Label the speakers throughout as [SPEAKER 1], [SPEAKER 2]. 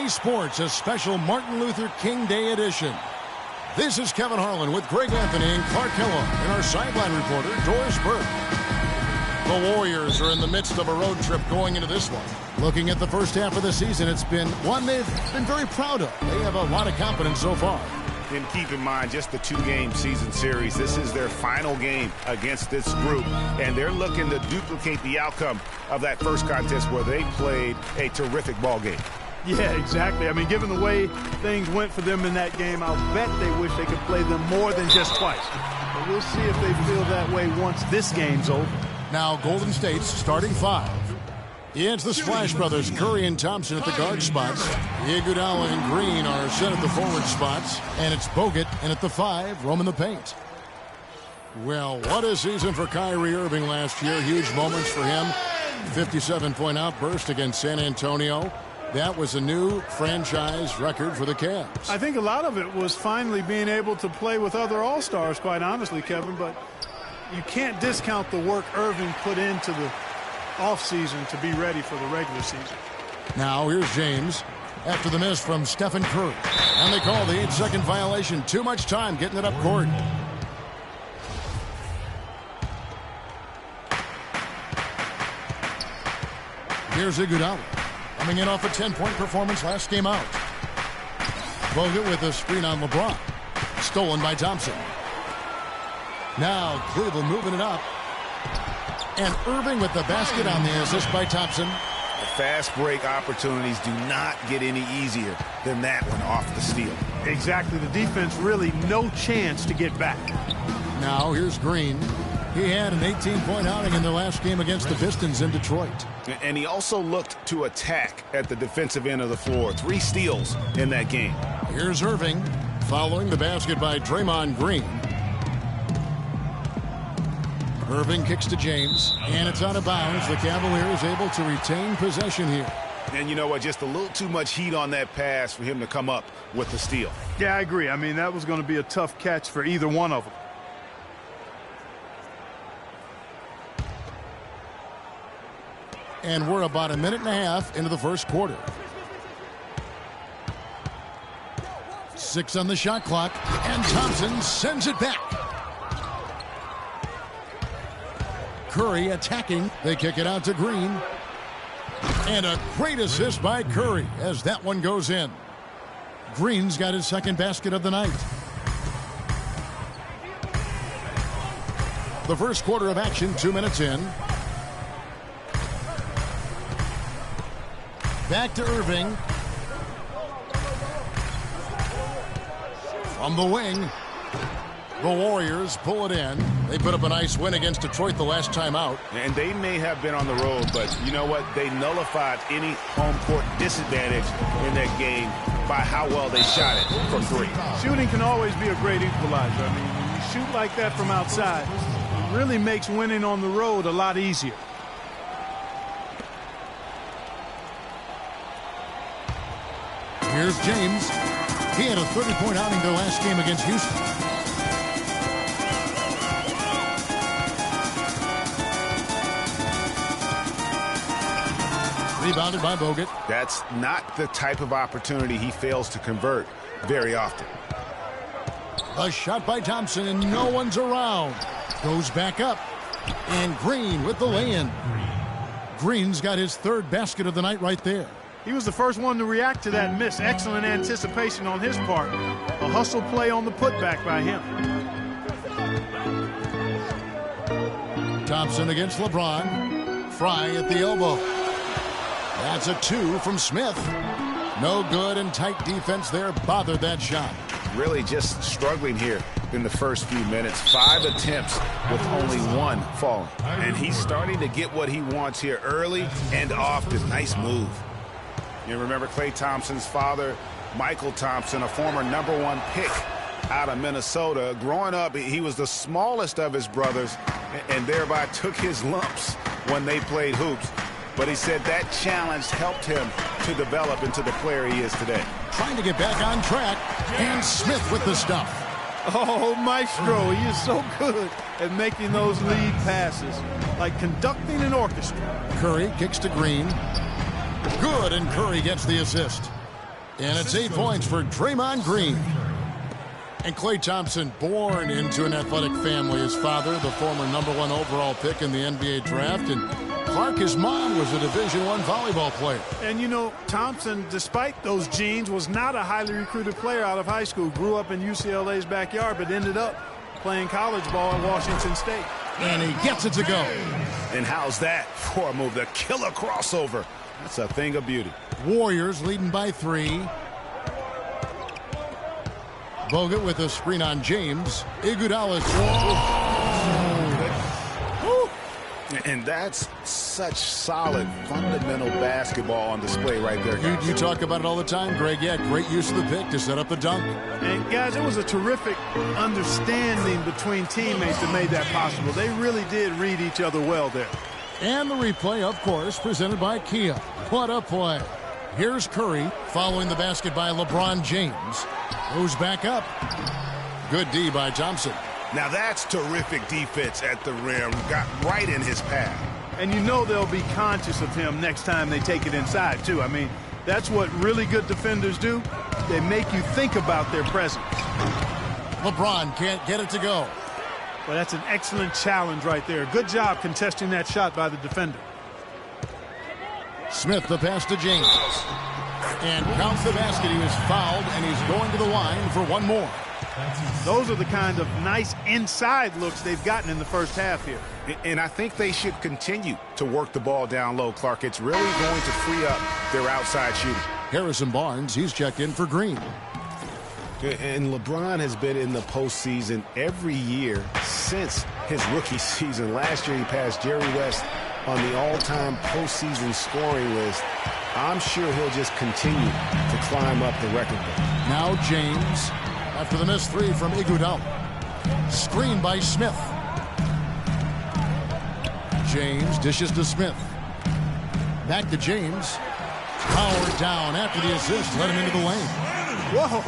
[SPEAKER 1] Bally Sports, a special Martin Luther King Day edition. This is Kevin Harlan with Greg Anthony and Clark Kellogg and our sideline reporter, Doris Burke. The Warriors are in the midst of a road trip going into this one. Looking at the first half of the season, it's been one they've been very proud of. They have a lot of confidence so far.
[SPEAKER 2] And keep in mind, just the two-game season series. This is their final game against this group, and they're looking to duplicate the outcome of that first contest where they played a terrific ball game.
[SPEAKER 3] Yeah, exactly. I mean, given the way things went for them in that game, I'll bet they wish they could play them more than just twice. But we'll see if they feel that way once this game's over.
[SPEAKER 1] Now Golden State's starting five. It's the Splash Brothers, Curry and Thompson at the guard spots. Iguodala and Green are set at the forward spots. And it's Bogut, and at the five, roaming the paint. Well, what a season for Kyrie Irving last year. Huge moments for him. 57-point outburst against San Antonio. That was a new franchise record for the Cavs.
[SPEAKER 3] I think a lot of it was finally being able to play with other All-Stars, quite honestly, Kevin. But you can't discount the work Irving put into the offseason to be ready for the regular season.
[SPEAKER 1] Now here's James after the miss from Stephen Curry. And they call the 8-second violation. Too much time getting it up court. Here's Iguodala coming in off a 10-point performance last game out. Bogut with a screen on LeBron. Stolen by Thompson. Now Cleveland moving it up. And Irving with the basket on the assist by Thompson.
[SPEAKER 2] Fast break opportunities do not get any easier than that one off the steal.
[SPEAKER 3] Exactly. The defense really no chance to get back.
[SPEAKER 1] Now here's Green. He had an 18-point outing in their last game against the Pistons in Detroit.
[SPEAKER 2] And he also looked to attack at the defensive end of the floor. 3 steals in that game.
[SPEAKER 1] Here's Irving following the basket by Draymond Green. Irving kicks to James, and it's out of bounds. The Cavaliers able to retain possession here.
[SPEAKER 2] And you know what? Just a little too much heat on that pass for him to come up with the steal.
[SPEAKER 3] Yeah, I agree. I mean, that was going to be a tough catch for either one of them.
[SPEAKER 1] And we're about a minute and a half into the first quarter. 6 on the shot clock, and Thompson sends it back. Curry attacking. They kick it out to Green. And a great assist by Curry as that one goes in. Green's got his second basket of the night. The first quarter of action, 2 minutes in. Back to Irving. From the wing. The Warriors pull it in. They put up a nice win against Detroit the last time out.
[SPEAKER 2] And they may have been on the road, but you know what? They nullified any home court disadvantage in that game by how well they shot it from 3.
[SPEAKER 3] Shooting can always be a great equalizer. I mean, when you shoot like that from outside, it really makes winning on the road a lot easier.
[SPEAKER 1] Here's James. He had a 30-point outing their last game against Houston. Rebounded by Bogut.
[SPEAKER 2] That's not the type of opportunity he fails to convert very often.
[SPEAKER 1] A shot by Thompson, and no one's around. Goes back up. And Green with the lay-in. Green's got his third basket of the night right there.
[SPEAKER 3] He was the first one to react to that miss. Excellent anticipation on his part. A hustle play on the putback by him.
[SPEAKER 1] Thompson against LeBron. Fry at the elbow. That's a 2 from Smith. No good, and tight defense there bothered that shot.
[SPEAKER 2] Really just struggling here in the first few minutes. 5 attempts with only 1 falling. And he's starting to get what he wants here early and often. Nice move. You remember Klay Thompson's father, Michael Thompson, a former #1 pick out of Minnesota. Growing up, he was the smallest of his brothers and thereby took his lumps when they played hoops. But he said that challenge helped him to develop into the player he is today.
[SPEAKER 1] Trying to get back on track, and Smith with the stuff.
[SPEAKER 3] Oh, Maestro, he is so good at making those lead passes, like conducting an orchestra.
[SPEAKER 1] Curry kicks to Green. Good, and Curry gets the assist. And it's 8 points for Draymond Green. And Klay Thompson, born into an athletic family. His father, the former #1 overall pick in the NBA draft. And Clark, his mom, was a Division I volleyball player.
[SPEAKER 3] And, you know, Thompson, despite those genes, was not a highly recruited player out of high school. Grew up in UCLA's backyard, but ended up playing college ball at Washington State.
[SPEAKER 1] And he gets it to go.
[SPEAKER 2] And how's that for a move? The killer crossover. That's a thing of beauty.
[SPEAKER 1] Warriors leading by 3. Bogut with a screen on James. Iguodala.
[SPEAKER 2] And that's such solid, fundamental basketball on display right there.
[SPEAKER 1] You talk about it all the time, Greg. Yeah, great use of the pick to set up the dunk.
[SPEAKER 3] And, guys, it was a terrific understanding between teammates that made that possible. They really did read each other well there.
[SPEAKER 1] And the replay, of course, presented by Kia. What a play. Here's Curry following the basket by LeBron James. Goes back up. Good D by Thompson.
[SPEAKER 2] Now that's terrific defense at the rim. Got right in his path.
[SPEAKER 3] And you know they'll be conscious of him next time they take it inside, too. I mean, that's what really good defenders do. They make you think about their presence.
[SPEAKER 1] LeBron can't get it to go.
[SPEAKER 3] Well, that's an excellent challenge right there. Good job contesting that shot by the defender.
[SPEAKER 1] Smith, the pass to James. And counts the basket. He was fouled, and he's going to the line for one more.
[SPEAKER 3] Those are the kind of nice inside looks they've gotten in the first half here.
[SPEAKER 2] And I think they should continue to work the ball down low, Clark. It's really going to free up their outside shooting.
[SPEAKER 1] Harrison Barnes, he's checked in for Green.
[SPEAKER 2] And LeBron has been in the postseason every year since his rookie season. Last year he passed Jerry West on the all-time postseason scoring list. I'm sure he'll just continue to climb up the record book.
[SPEAKER 1] Now James, after the missed 3 from Iguodala. Screen by Smith. James dishes to Smith. Back to James. Powered down after the assist. Let him into the lane.
[SPEAKER 3] Whoa.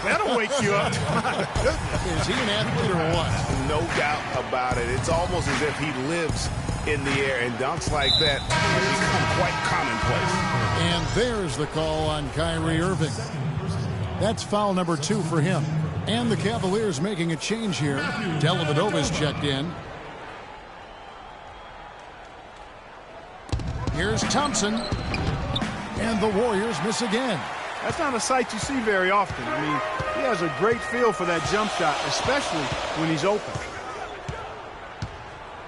[SPEAKER 3] That'll wake you up.
[SPEAKER 1] Is he an athlete or what?
[SPEAKER 2] No doubt about it. It's almost as if he lives in the air, and dunks like that become quite commonplace.
[SPEAKER 1] And there's the call on Kyrie Irving. That's foul number 2 for him. And the Cavaliers making a change here. Dellavedova's checked in. Here's Thompson. And the Warriors miss again.
[SPEAKER 3] That's not a sight you see very often. I mean, he has a great feel for that jump shot, especially when he's open.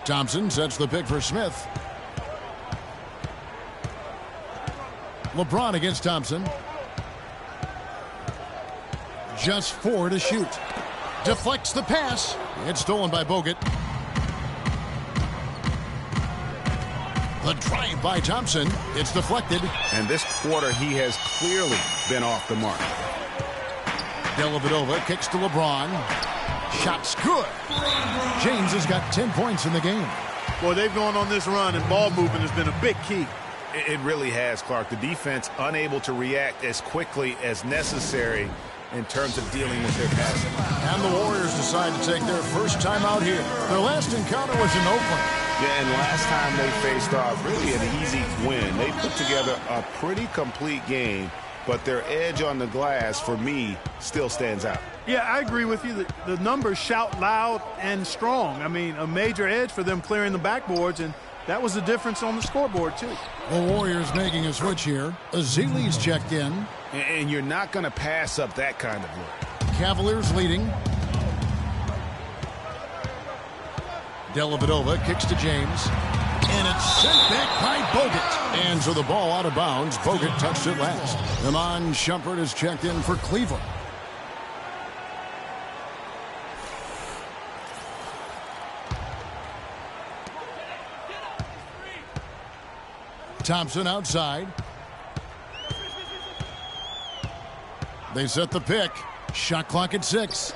[SPEAKER 1] Thompson sets the pick for Smith. LeBron against Thompson. Just 4 to shoot. Deflects the pass. It's stolen by Bogut. The drive by Thompson. It's deflected.
[SPEAKER 2] And this quarter, he has clearly been off the mark.
[SPEAKER 1] Dellavedova kicks to LeBron. Shot's good. James has got 10 points in the game.
[SPEAKER 3] Boy, they've gone on this run, and ball movement has been a big key.
[SPEAKER 2] It really has, Clark. The defense unable to react as quickly as necessary in terms of dealing with their passing.
[SPEAKER 1] And the Warriors decide to take their first time out here. Their last encounter was in Oakland.
[SPEAKER 2] Yeah, and last time they faced off, really an easy win. They put together a pretty complete game, but their edge on the glass, for me, still stands out.
[SPEAKER 3] Yeah, I agree with you. The numbers shout loud and strong. I mean, a major edge for them clearing the backboards, and that was the difference on the scoreboard, too.
[SPEAKER 1] The Warriors making a switch here. Azili's checked in.
[SPEAKER 2] And you're not going to pass up that kind of look.
[SPEAKER 1] Cavaliers leading. Dellavedova kicks to James. And it's sent back by Bogut. And so the ball out of bounds. Bogut touched it last. Iman Shumpert is checked in for Cleveland. Thompson outside. They set the pick. Shot clock at 6.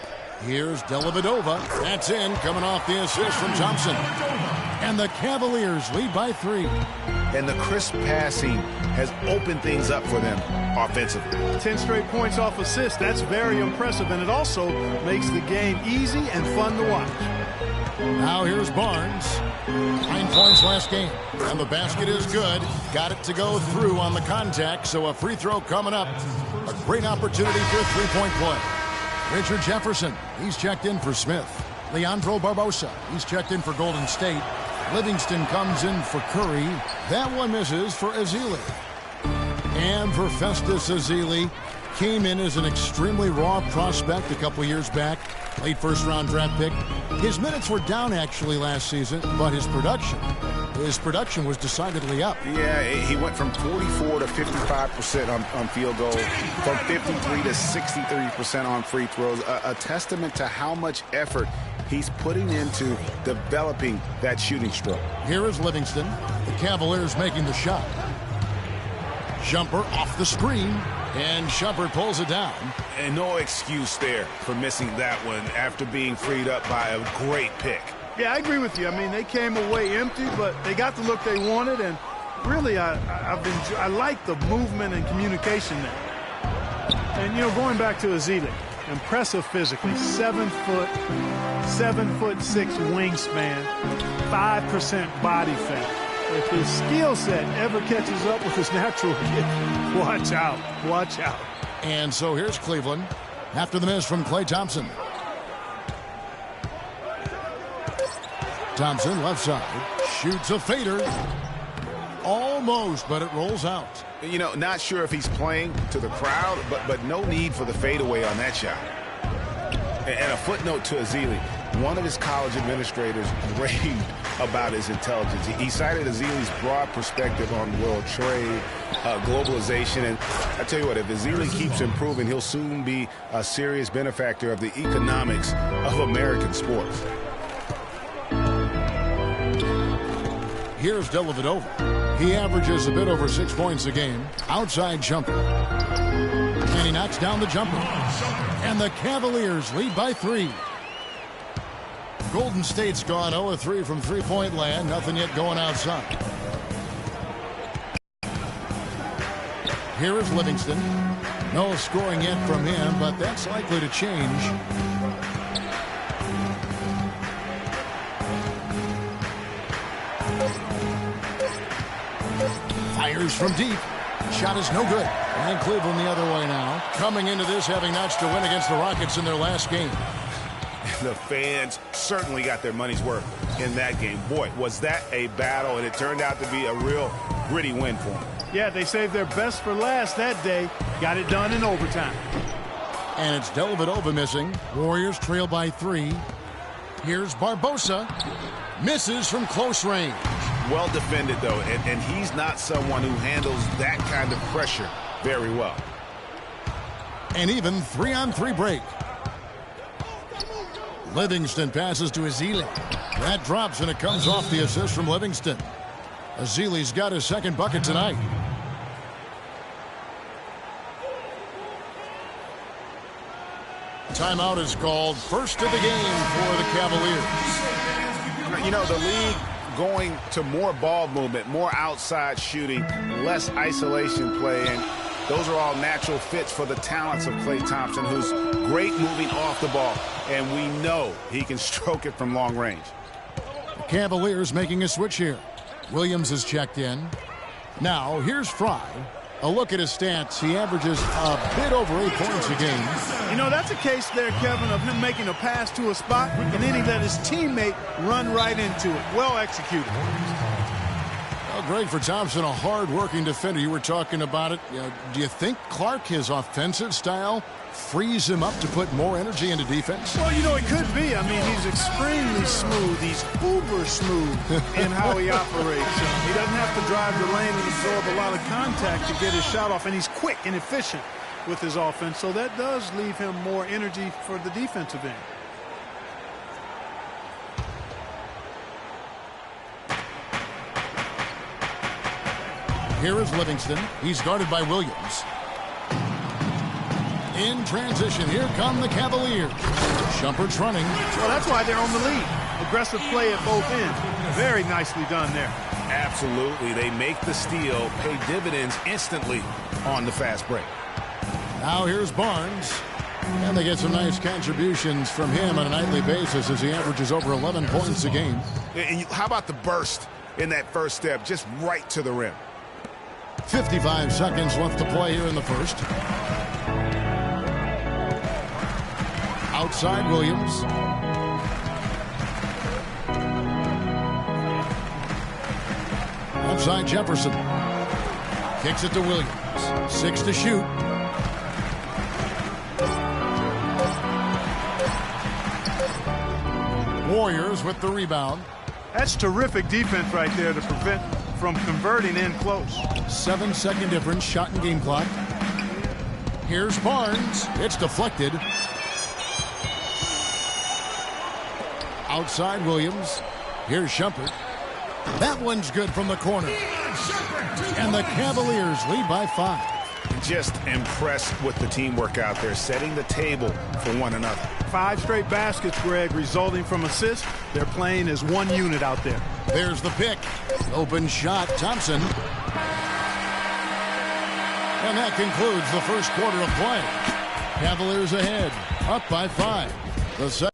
[SPEAKER 1] Here's Dellavedova. That's in, coming off the assist from Thompson. And the Cavaliers lead by 3.
[SPEAKER 2] And the crisp passing has opened things up for them. offensively.
[SPEAKER 3] 10 straight points off assists. That's very impressive, and it also makes the game easy and fun to watch.
[SPEAKER 1] Now here's Barnes. 9 points last game, and the basket is good. Got it to go through on the contact, so a free throw coming up. A great opportunity for a three-point play. Richard Jefferson, he's checked in for Smith. Leandro Barbosa, he's checked in for Golden State. Livingston comes in for Curry. That one misses for Ezeli. And for Festus Ezeli, came in as an extremely raw prospect a couple years back. Late first-round draft pick. His minutes were down actually last season, but his production was decidedly up.
[SPEAKER 2] Yeah, he went from 44 to 55% on field goals, from 53 to 63% on free throws. A testament to how much effort he's putting into developing that shooting stroke.
[SPEAKER 1] Here is Livingston. The Cavaliers making the shot. Jumper off the screen, and Shumpert pulls it down.
[SPEAKER 2] And no excuse there for missing that one after being freed up by a great pick.
[SPEAKER 3] Yeah, I agree with you. I mean, they came away empty, but they got the look they wanted, and really, I like the movement and communication there. And, you know, going back to Ezeli, impressive physically, 7'6" wingspan, 5% body fat. If his skill set ever catches up with his natural gift, watch out, watch out.
[SPEAKER 1] And so here's Cleveland after the miss from Klay Thompson. Thompson, left side, shoots a fader. Almost, but it rolls out.
[SPEAKER 2] You know, not sure if he's playing to the crowd, but no need for the fadeaway on that shot. And a footnote to Ezeli. One of his college administrators raved about his intelligence. He cited Ezeli's broad perspective on world trade, globalization, and I tell you what, if Ezeli keeps improving, he'll soon be a serious benefactor of the economics of American sports.
[SPEAKER 1] Here's Dellavedova. He averages a bit over 6 points a game. Outside jumper. And he knocks down the jumper. And the Cavaliers lead by 3. Golden State's gone 0-3 from three-point land. Nothing yet going outside. Here is Livingston. No scoring yet from him, but that's likely to change. Fires from deep. Shot is no good. And Cleveland the other way now. Coming into this having notched a win against the Rockets in their last game.
[SPEAKER 2] The fans certainly got their money's worth in that game. Boy, was that a battle, and it turned out to be a real gritty win for them.
[SPEAKER 3] Yeah, they saved their best for last that day. Got it done in overtime.
[SPEAKER 1] And it's Dellavedova missing. Warriors trail by 3. Here's Barbosa. Misses from close range.
[SPEAKER 2] Well defended, though, and he's not someone who handles that kind of pressure very well.
[SPEAKER 1] And even 3-on-3 break. Livingston passes to Ezeli. That drops, and it comes off the assist from Livingston. Ezeli's got his second bucket tonight. Timeout is called. First of the game for the Cavaliers.
[SPEAKER 2] You know, the league going to more ball movement, more outside shooting, less isolation play, and those are all natural fits for the talents of Klay Thompson, who's great moving off the ball, and we know he can stroke it from long range.
[SPEAKER 1] The Cavaliers making a switch here. Williams is checked in. Now, here's Fry. A look at his stats. He averages a bit over 8 points a game.
[SPEAKER 3] You know, that's a case there, Kevin, of him making a pass to a spot, and then he let his teammate run right into it. Well executed.
[SPEAKER 1] Well, great for Thompson, a hard-working defender. You were talking about it. Do you think Clark, his offensive style, frees him up to put more energy into defense?
[SPEAKER 3] Well, you know, it could be. I mean, he's extremely smooth. He's uber smooth in how he operates. He doesn't have to drive the lane and absorb a lot of contact to get his shot off, and he's quick and efficient with his offense. So that does leave him more energy for the defensive end.
[SPEAKER 1] Here is Livingston. He's guarded by Williams. In transition, here come the Cavaliers. Shumpert's running.
[SPEAKER 3] Well, that's why they're on the lead. Aggressive play at both ends. Very nicely done there.
[SPEAKER 2] Absolutely. They make the steal, pay dividends instantly on the fast break.
[SPEAKER 1] Now here's Barnes. And they get some nice contributions from him on a nightly basis as he averages over 11 points a game.
[SPEAKER 2] And how about the burst in that first step, just right to the rim?
[SPEAKER 1] 55 seconds left to play here in the first. Outside Williams. Outside Jefferson. Kicks it to Williams. 6 to shoot. Warriors with the rebound.
[SPEAKER 3] That's terrific defense right there to prevent from converting in close.
[SPEAKER 1] 7-second difference, shot and game clock. Here's Barnes. It's deflected. Outside Williams. Here's Shumpert. That one's good from the corner. And the Cavaliers lead by 5.
[SPEAKER 2] Just impressed with the teamwork out there, setting the table for one another.
[SPEAKER 3] 5 straight baskets, Greg, resulting from assists. They're playing as one unit out there.
[SPEAKER 1] There's the pick. Open shot, Thompson. And that concludes the first quarter of play. Cavaliers ahead, up by 5. The second.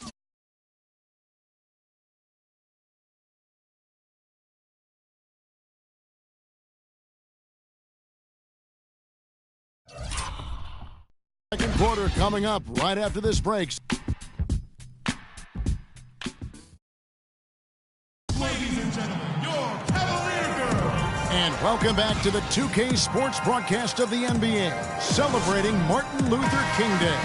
[SPEAKER 1] Second quarter coming up right after this break.
[SPEAKER 4] Ladies and gentlemen, your Cavalier girls.
[SPEAKER 1] And welcome back to the 2K Sports broadcast of the NBA, celebrating Martin Luther King Day.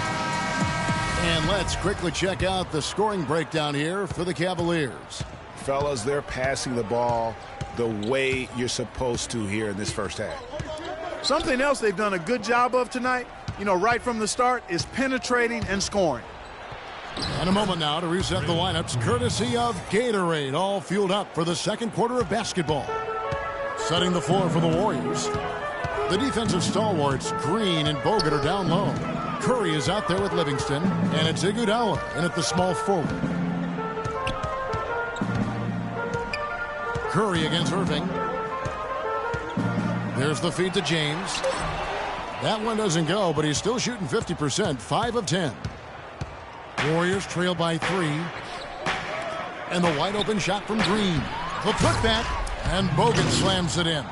[SPEAKER 1] And let's quickly check out the scoring breakdown here for the Cavaliers.
[SPEAKER 2] Fellas, they're passing the ball the way you're supposed to here in this first half.
[SPEAKER 3] Something else they've done a good job of tonight, right from the start, is penetrating and scoring.
[SPEAKER 1] And a moment now to reset the lineups, courtesy of Gatorade, all fueled up for the second quarter of basketball. Setting the floor for the Warriors. The defensive stalwarts, Green and Bogut, are down low. Curry is out there with Livingston, and it's Iguodala in at the small forward. Curry against Irving. There's the feed to James. That one doesn't go, but he's still shooting 50%, 5 of 10. Warriors trail by 3. And the wide open shot from Green. The putback, and Bogut slams it in.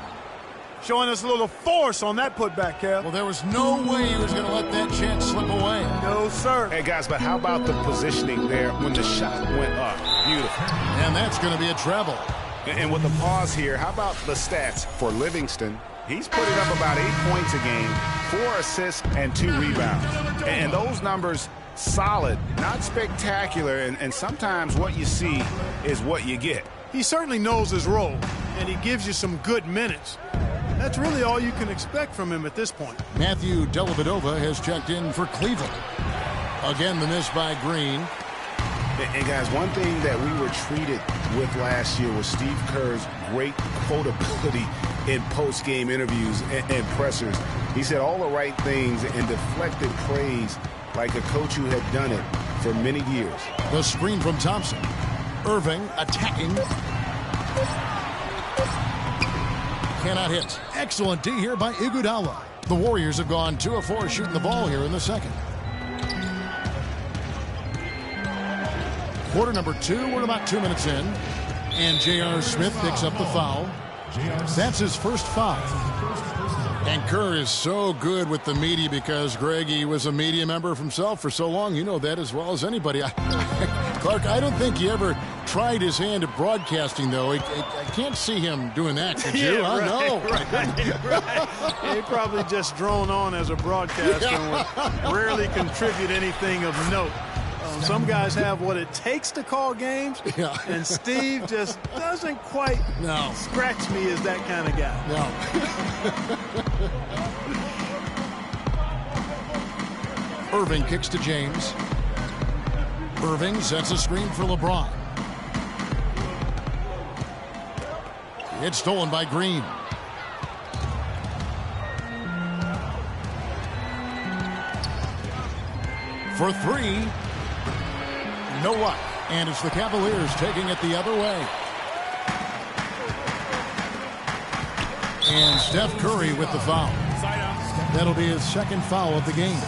[SPEAKER 3] Showing us a little force on that putback, Kev.
[SPEAKER 1] Well, there was no way he was going to let that chance slip away.
[SPEAKER 3] No, sir.
[SPEAKER 2] Hey, guys, but how about the positioning there when the shot went up? Beautiful.
[SPEAKER 1] And that's going to be a treble.
[SPEAKER 2] And with the pause here, how about the stats for Livingston? He's putting up about 8 points a game, 4 assists, and 2 rebounds. And those numbers, solid, not spectacular, and sometimes what you see is what you get.
[SPEAKER 3] He certainly knows his role, and he gives you some good minutes. That's really all you can expect from him at this point.
[SPEAKER 1] Matthew Dellavedova has checked in for Cleveland. Again, the miss by Green.
[SPEAKER 2] And guys, one thing that we were treated with last year was Steve Kerr's great quotability in post-game interviews and pressers. He said all the right things and deflected praise like a coach who had done it for many years.
[SPEAKER 1] The screen from Thompson. Irving attacking. Cannot hit. Excellent D here by Iguodala. The Warriors have gone 2 of 4 shooting the ball here in the second. Quarter number 2, we're about 2 minutes in. And J.R. Smith picks up the foul. That's his first foul. And Kerr is so good with the media because, Greg, he was a media member himself for so long. You know that as well as anybody. Clark, I don't think he ever tried his hand at broadcasting, though. I can't see him doing that, could you?
[SPEAKER 3] Yeah, right,
[SPEAKER 1] No.
[SPEAKER 3] Right. He probably just drone on as a broadcaster and would rarely contribute anything of note. Some guys have what it takes to call games, and Steve just doesn't quite scratch me as that kind of guy.
[SPEAKER 1] No. Irving kicks to James. Irving sets a screen for LeBron. It's stolen by Green. For 3. No luck. And it's the Cavaliers taking it the other way. And Steph Curry with the foul. That'll be his second foul of the game.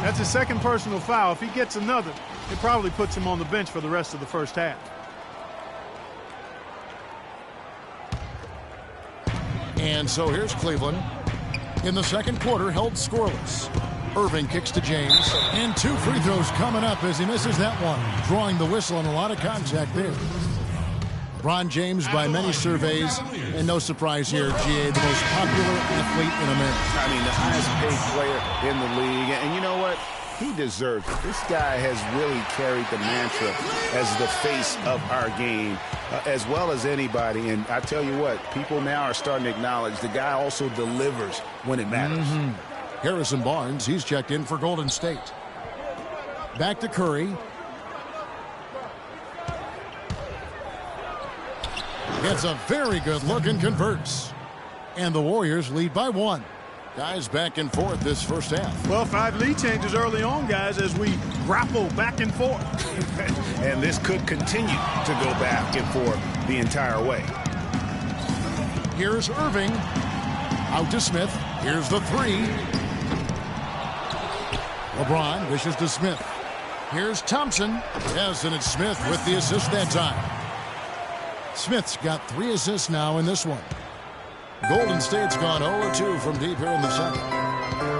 [SPEAKER 3] That's his second personal foul. If he gets another, it probably puts him on the bench for the rest of the first half.
[SPEAKER 1] And so here's Cleveland. In the second quarter, held scoreless. Irving kicks to James. And 2 free throws coming up as he misses that one. Drawing the whistle and a lot of contact there. LeBron James, by many surveys, and no surprise here, GA, the most popular athlete in America.
[SPEAKER 2] I mean, the highest paid player in the league. And you know what? He deserves it. This guy has really carried the mantra as the face of our game, as well as anybody. And I tell you what, people now are starting to acknowledge the guy also delivers when it matters.
[SPEAKER 1] Harrison Barnes, he's checked in for Golden State. Back to Curry. It's a very good look and converts. And the Warriors lead by 1. Guys back and forth this first half.
[SPEAKER 3] Well, 5 lead changes early on, guys, as we grapple back and forth.
[SPEAKER 2] And this could continue to go back and forth the entire way.
[SPEAKER 1] Here's Irving. Out to Smith. Here's the 3. LeBron dishes to Smith. Here's Thompson. Yes, and it's Smith with the assist that time. Smith's got 3 assists now in this one. Golden State's gone 0-2 from deep here in the second.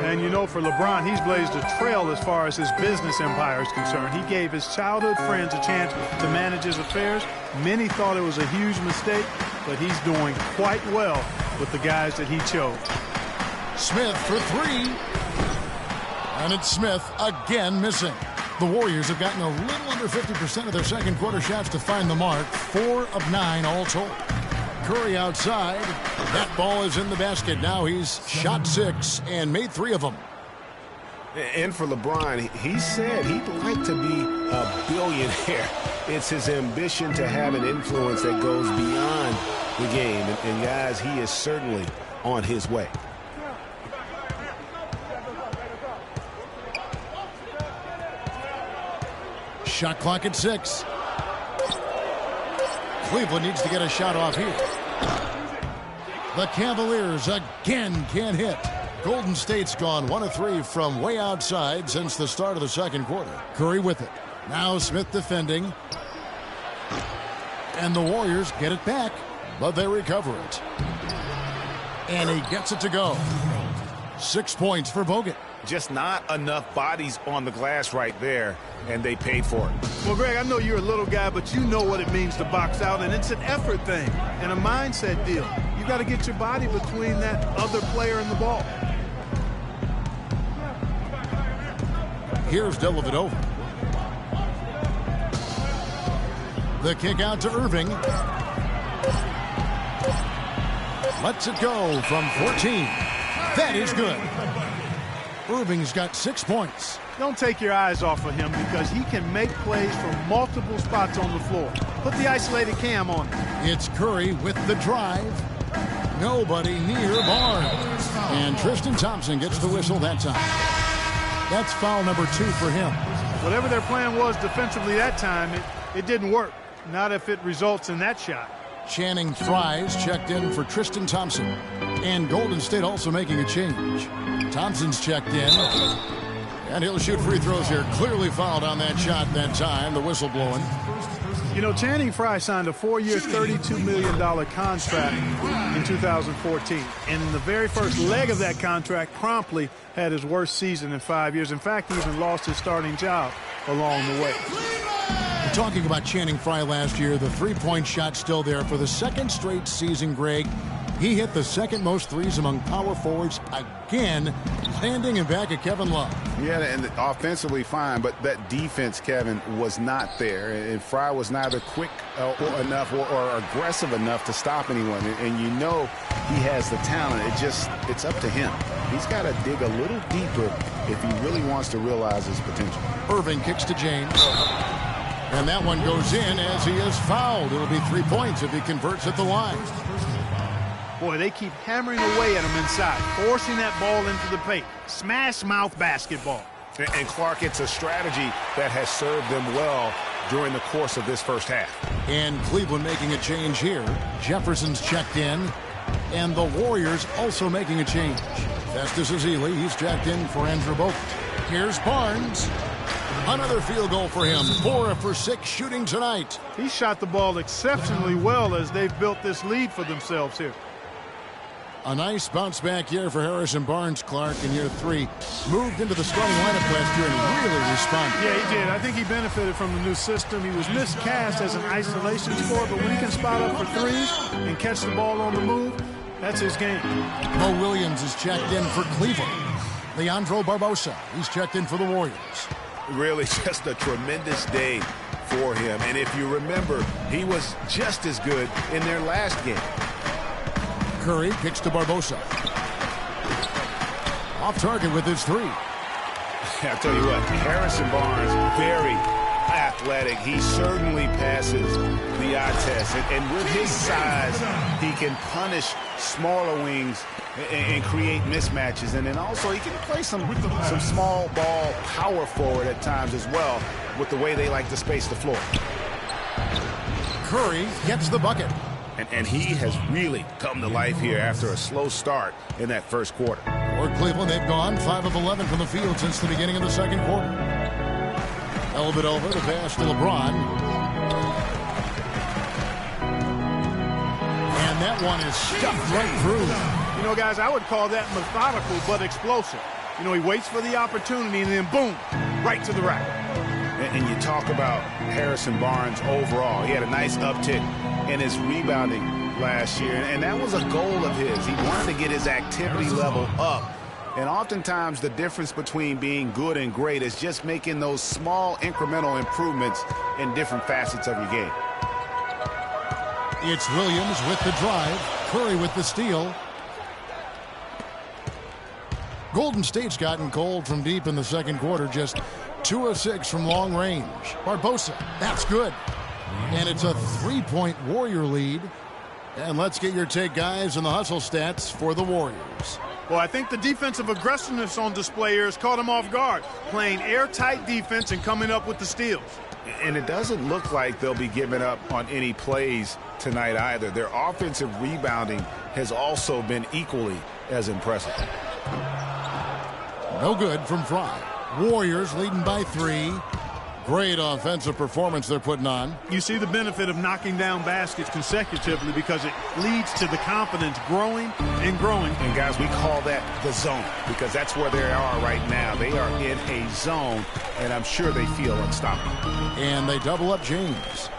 [SPEAKER 3] And you know, for LeBron, he's blazed a trail as far as his business empire is concerned. He gave his childhood friends a chance to manage his affairs. Many thought it was a huge mistake, but he's doing quite well with the guys that he chose.
[SPEAKER 1] Smith for 3. And it's Smith again missing. The Warriors have gotten a little under 50% of their second quarter shots to find the mark. 4 of 9 all told. Curry outside. That ball is in the basket. Now he's shot 6 and made 3 of them.
[SPEAKER 2] And for LeBron, he said he'd like to be a billionaire. It's his ambition to have an influence that goes beyond the game. And guys, he is certainly on his way.
[SPEAKER 1] Shot clock at 6. Cleveland needs to get a shot off here. The Cavaliers again can't hit. Golden State's gone 1 of 3 from way outside since the start of the second quarter. Curry with it. Now Smith defending. And the Warriors get it back, but they recover it. And he gets it to go. 6 points for Bogut.
[SPEAKER 2] Just not enough bodies on the glass right there, and they paid for it.
[SPEAKER 3] Well, Greg, I know you're a little guy, but you know what it means to box out, and it's an effort thing and a mindset deal. You got to get your body between that other player and the ball.
[SPEAKER 1] Here's Dellavedova. The kick out to Irving. Lets it go from 14. That is good. Irving's got 6 points.
[SPEAKER 3] Don't take your eyes off of him because he can make plays from multiple spots on the floor. Put the isolated cam on him.
[SPEAKER 1] It's Curry with the drive. Nobody near Barnes. And Tristan Thompson gets the whistle that time. That's foul number 2 for him.
[SPEAKER 3] Whatever their plan was defensively that time, it didn't work. Not if it results in that shot.
[SPEAKER 1] Channing Frye's checked in for Tristan Thompson. And Golden State also making a change. Thompson's checked in. And he'll shoot free throws here. Clearly fouled on that shot that time. The whistle blowing.
[SPEAKER 3] You know, Channing Frye signed a 4-year, $32 million contract in 2014. And in the very first leg of that contract, promptly had his worst season in 5 years. In fact, he even lost his starting job along the way.
[SPEAKER 1] We're talking about Channing Frye last year. The three-point shot still there for the second straight season, Greg. He hit the second most threes among power forwards again, landing him back at Kevin Love.
[SPEAKER 2] Yeah, and offensively fine, but that defense, Kevin, was not there. And Frye was neither quick enough or aggressive enough to stop anyone. And you know he has the talent. It's up to him. He's got to dig a little deeper if he really wants to realize his potential.
[SPEAKER 1] Irving kicks to James. And that one goes in as he is fouled. It'll be 3 points if he converts at the line.
[SPEAKER 3] Boy, they keep hammering away at him inside, forcing that ball into the paint. Smash mouth basketball.
[SPEAKER 2] And Clark, it's a strategy that has served them well during the course of this first half.
[SPEAKER 1] And Cleveland making a change here. Jefferson's checked in. And the Warriors also making a change. Festus Ezeli, he's checked in for Andrew Bogut. Here's Barnes. Another field goal for him. 4 for 6 shooting tonight.
[SPEAKER 3] He shot the ball exceptionally well as they've built this lead for themselves here.
[SPEAKER 1] A nice bounce back year for Harrison Barnes, Clark, in year 3. Moved into the starting lineup last year and really responded.
[SPEAKER 3] Yeah, he did. I think he benefited from the new system. He was miscast as an isolation scorer, but when he can spot up for threes and catch the ball on the move, that's his game.
[SPEAKER 1] Mo Williams is checked in for Cleveland. Leandro Barbosa, he's checked in for the Warriors.
[SPEAKER 2] Really just a tremendous day for him. And if you remember, he was just as good in their last game.
[SPEAKER 1] Curry kicks to Barbosa. Off target with his 3.
[SPEAKER 2] I'll tell you what, Harrison Barnes, very athletic. He certainly passes the eye test. And with his size, he can punish smaller wings and create mismatches. And then also he can play some small ball power forward at times as well with the way they like to space the floor.
[SPEAKER 1] Curry gets the bucket.
[SPEAKER 2] And he has really come to life here after a slow start in that first quarter.
[SPEAKER 1] For Cleveland, they've gone 5 of 11 from the field since the beginning of the second quarter. Elbit over the pass to LeBron. And that one is stuffed right through.
[SPEAKER 3] You know, guys, I would call that methodical but explosive. You know, he waits for the opportunity and then boom, right to the rack.
[SPEAKER 2] And you talk about Harrison Barnes overall. He had a nice uptick in his rebounding last year, and that was a goal of his. He wanted to get his activity level up. And oftentimes the difference between being good and great is just making those small incremental improvements in different facets of your game.
[SPEAKER 1] It's Williams with the drive. Curry with the steal. Golden State's gotten cold from deep in the second quarter, just 2 of 6 from long range. Barbosa, that's good. And it's a 3-point Warrior lead. And let's get your take, guys, on the hustle stats for the Warriors.
[SPEAKER 3] Well, I think the defensive aggressiveness on display here has caught him off guard, playing airtight defense and coming up with the steals.
[SPEAKER 2] And it doesn't look like they'll be giving up on any plays tonight either. Their offensive rebounding has also been equally as impressive.
[SPEAKER 1] No good from Fry. Warriors leading by 3. Great offensive performance they're putting on.
[SPEAKER 3] You see the benefit of knocking down baskets consecutively because it leads to the confidence growing and growing.
[SPEAKER 2] And, guys, we call that the zone because that's where they are right now. They are in a zone, and I'm sure they feel unstoppable.
[SPEAKER 1] And they double up James.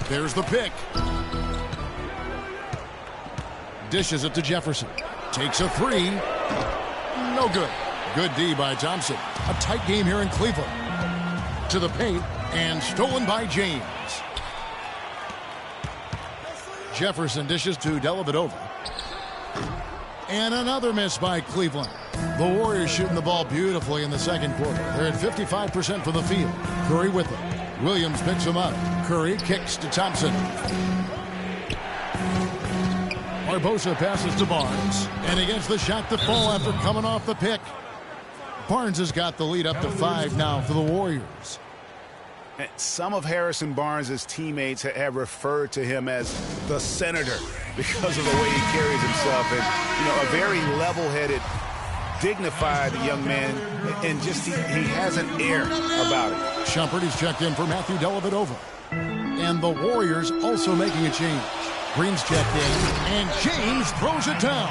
[SPEAKER 1] There's the pick. Dishes it to Jefferson. Takes a 3. No good. Good D by Thompson. A tight game here in Cleveland. To the paint and stolen by James. Jefferson dishes to Dellavedova. And another miss by Cleveland. The Warriors shooting the ball beautifully in the second quarter. They're at 55% from the field. Curry with it. Williams picks him up. Curry kicks to Thompson. Barbosa passes to Barnes. And he gets the shot to fall after coming off the pick. Barnes has got the lead up to 5 now for the Warriors.
[SPEAKER 2] Some of Harrison Barnes' teammates have referred to him as the senator because of the way he carries himself. And, you know, a very level-headed, dignified young man. And just he has an air about it.
[SPEAKER 1] Shumpert is checked in for Matthew Dellavedova. And the Warriors also making a change. Green's checked in, and James throws it down.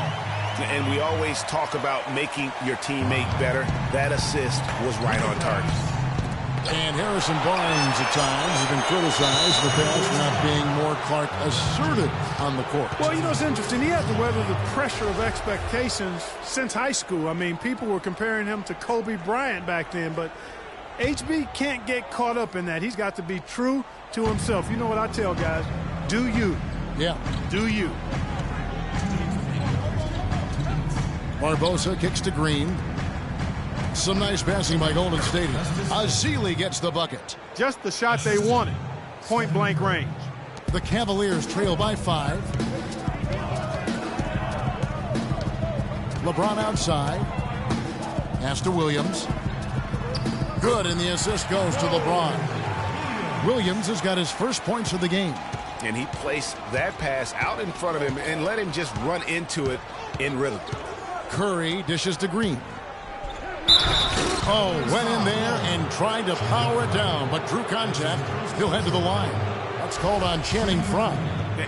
[SPEAKER 2] And we always talk about making your teammate better. That assist was right on target.
[SPEAKER 1] And Harrison Barnes at times has been criticized in the past for not being more, Clark, assertive on the court.
[SPEAKER 3] Well, you know, it's interesting. He had to weather the pressure of expectations since high school. I mean, people were comparing him to Kobe Bryant back then, but HB can't get caught up in that. He's got to be true to himself. You know what I tell guys? Do you.
[SPEAKER 1] Yeah.
[SPEAKER 3] Do you.
[SPEAKER 1] Barbosa kicks to Green. Some nice passing by Golden State. Ezeli gets the bucket.
[SPEAKER 3] Just the shot they wanted. Point blank range.
[SPEAKER 1] The Cavaliers trail by 5. LeBron outside. Pass to Williams. Good, and the assist goes to LeBron. Williams has got his first points of the game.
[SPEAKER 2] And he placed that pass out in front of him and let him just run into it in rhythm.
[SPEAKER 1] Curry dishes to Green. Oh, went in there and tried to power it down, but drew contact. He'll head to the line. That's called on Channing Frye.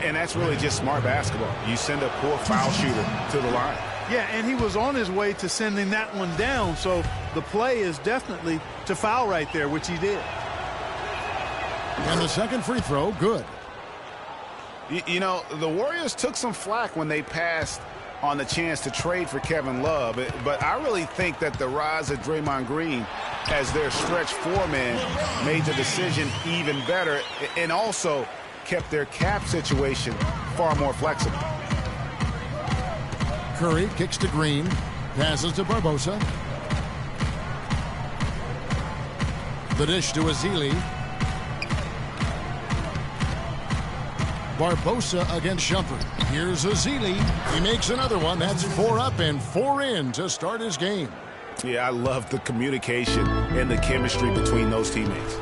[SPEAKER 2] And that's really just smart basketball. You send a poor foul shooter to the line.
[SPEAKER 3] Yeah, and he was on his way to sending that one down, so the play is definitely to foul right there, which he did.
[SPEAKER 1] And the second free throw, good.
[SPEAKER 2] You know, the Warriors took some flack when they passed on the chance to trade for Kevin Love, but I really think that the rise of Draymond Green as their stretch four-man made the decision even better and also kept their cap situation far more flexible.
[SPEAKER 1] Curry kicks to Green, passes to Barbosa. The dish to Ezeli. Barbosa against Shumpert. Here's Ezeli. He makes another one. That's 4 up and 4 in to start his game.
[SPEAKER 2] Yeah, I love the communication and the chemistry between those teammates.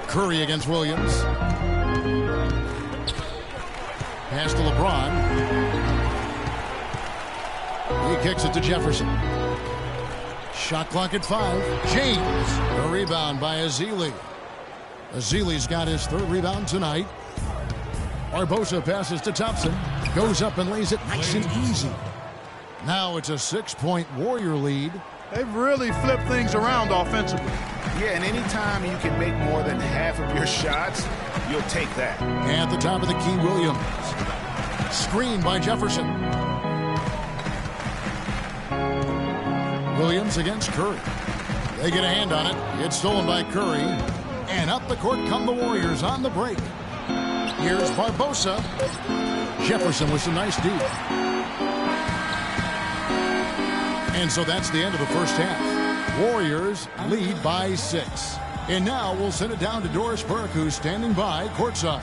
[SPEAKER 1] Curry against Williams. Pass to LeBron. He kicks it to Jefferson. Shot clock at 5. James. A rebound by Ezeli. Ezeli's got his 3rd rebound tonight. Barbosa passes to Thompson. Goes up and lays it nice and easy. Now it's a 6-point Warrior lead.
[SPEAKER 3] They've really flipped things around offensively.
[SPEAKER 2] Yeah, and anytime you can make more than half of your shots, you'll take that.
[SPEAKER 1] At the top of the key, Williams. Screen by Jefferson. Williams against Curry. They get a hand on it. It's stolen by Curry. And up the court come the Warriors on the break. Here's Barbosa. Jefferson with some nice D. And so that's the end of the first half. Warriors lead by 6. And now we'll send it down to Doris Burke, who's standing by courtside.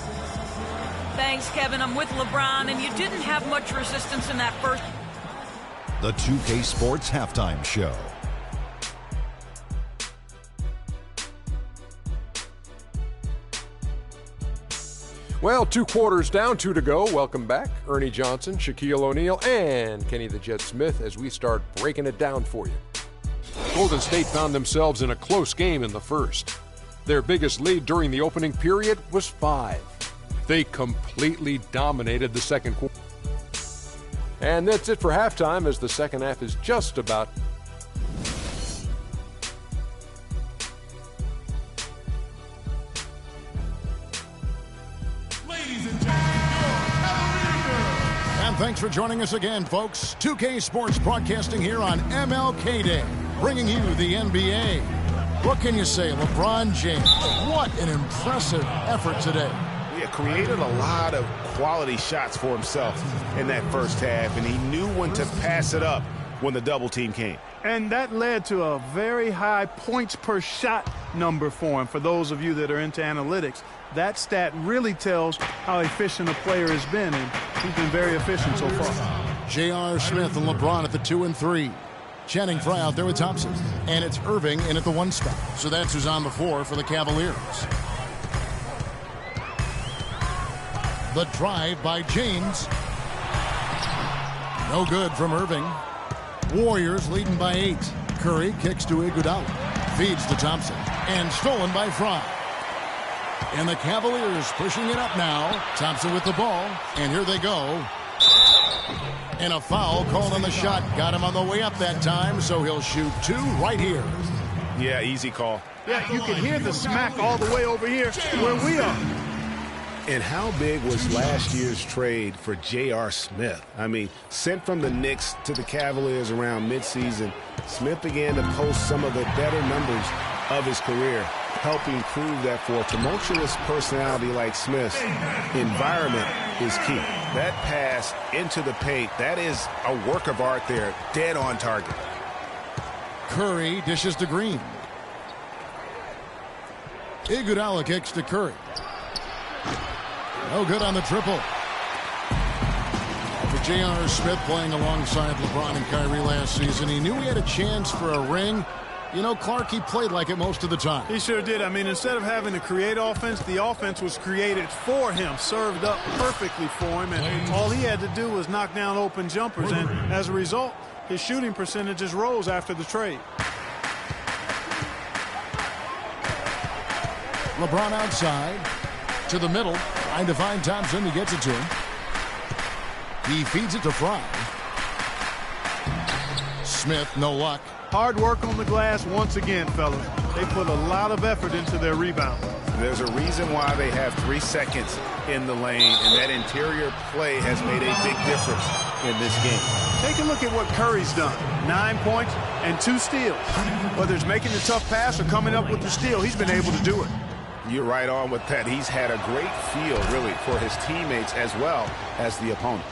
[SPEAKER 5] Thanks, Kevin. I'm with LeBron, and you didn't have much resistance in that first.
[SPEAKER 6] The 2K Sports Halftime Show.
[SPEAKER 7] Well, 2 quarters down, 2 to go. Welcome back. Ernie Johnson, Shaquille O'Neal, and Kenny the Jet Smith as we start breaking it down for you. Golden State found themselves in a close game in the first. Their biggest lead during the opening period was 5. They completely dominated the second quarter. And that's it for halftime as the second half is just about.
[SPEAKER 1] And thanks for joining us again, folks. 2K Sports broadcasting here on MLK Day, bringing you the NBA. What can you say, LeBron James? What an impressive effort today.
[SPEAKER 2] Yeah, created a lot of quality shots for himself in that first half, and he knew when to pass it up when the double team came.
[SPEAKER 3] And that led to a very high points per shot number for him. For those of you that are into analytics, that stat really tells how efficient a player has been, and he's been very efficient so far.
[SPEAKER 1] J.R. Smith and LeBron at the 2 and 3. Channing Frye out there with Thompson. And it's Irving in at the 1 spot. So that's who's on the floor for the Cavaliers. The drive by James. No good from Irving. Warriors leading by 8. Curry kicks to Iguodala. Feeds to Thompson. And stolen by Frye. And the Cavaliers pushing it up now. Thompson with the ball. And here they go. And a foul called on the shot. Got him on the way up that time, so he'll shoot 2 right here.
[SPEAKER 2] Yeah, easy call.
[SPEAKER 3] Yeah, you can hear the smack all the way over here where we are.
[SPEAKER 2] And how big was last year's trade for J.R. Smith? I mean, sent from the Knicks to the Cavaliers around midseason, Smith began to post some of the better numbers of his career, helping prove that for a tumultuous personality like Smith's, environment is key. That pass into the paint, that is a work of art there, dead on target.
[SPEAKER 1] Curry dishes to Green. Iguodala kicks to Curry. No good on the triple. For J.R. Smith playing alongside LeBron and Kyrie last season, he knew he had a chance for a ring, You know, Clark, he played like it most of the time.
[SPEAKER 3] He sure did. I mean, instead of having to create offense, the offense was created for him, served up perfectly for him, and all he had to do was knock down open jumpers, and as a result, his shooting percentages rose after the trade.
[SPEAKER 1] LeBron outside to the middle, trying to find Thompson. He gets it to him. He feeds it to Fry. Smith, no luck.
[SPEAKER 3] Hard work on the glass once again, fellas. They put a lot of effort into their rebound.
[SPEAKER 2] There's a reason why they have 3 seconds in the lane, and that interior play has made a big difference in this game.
[SPEAKER 3] Take a look at what Curry's done. 9 points and 2 steals. Whether it's making the tough pass or coming up with the steal, he's been able to do it.
[SPEAKER 2] You're right on with that. He's had a great feel, really, for his teammates as well as the opponent.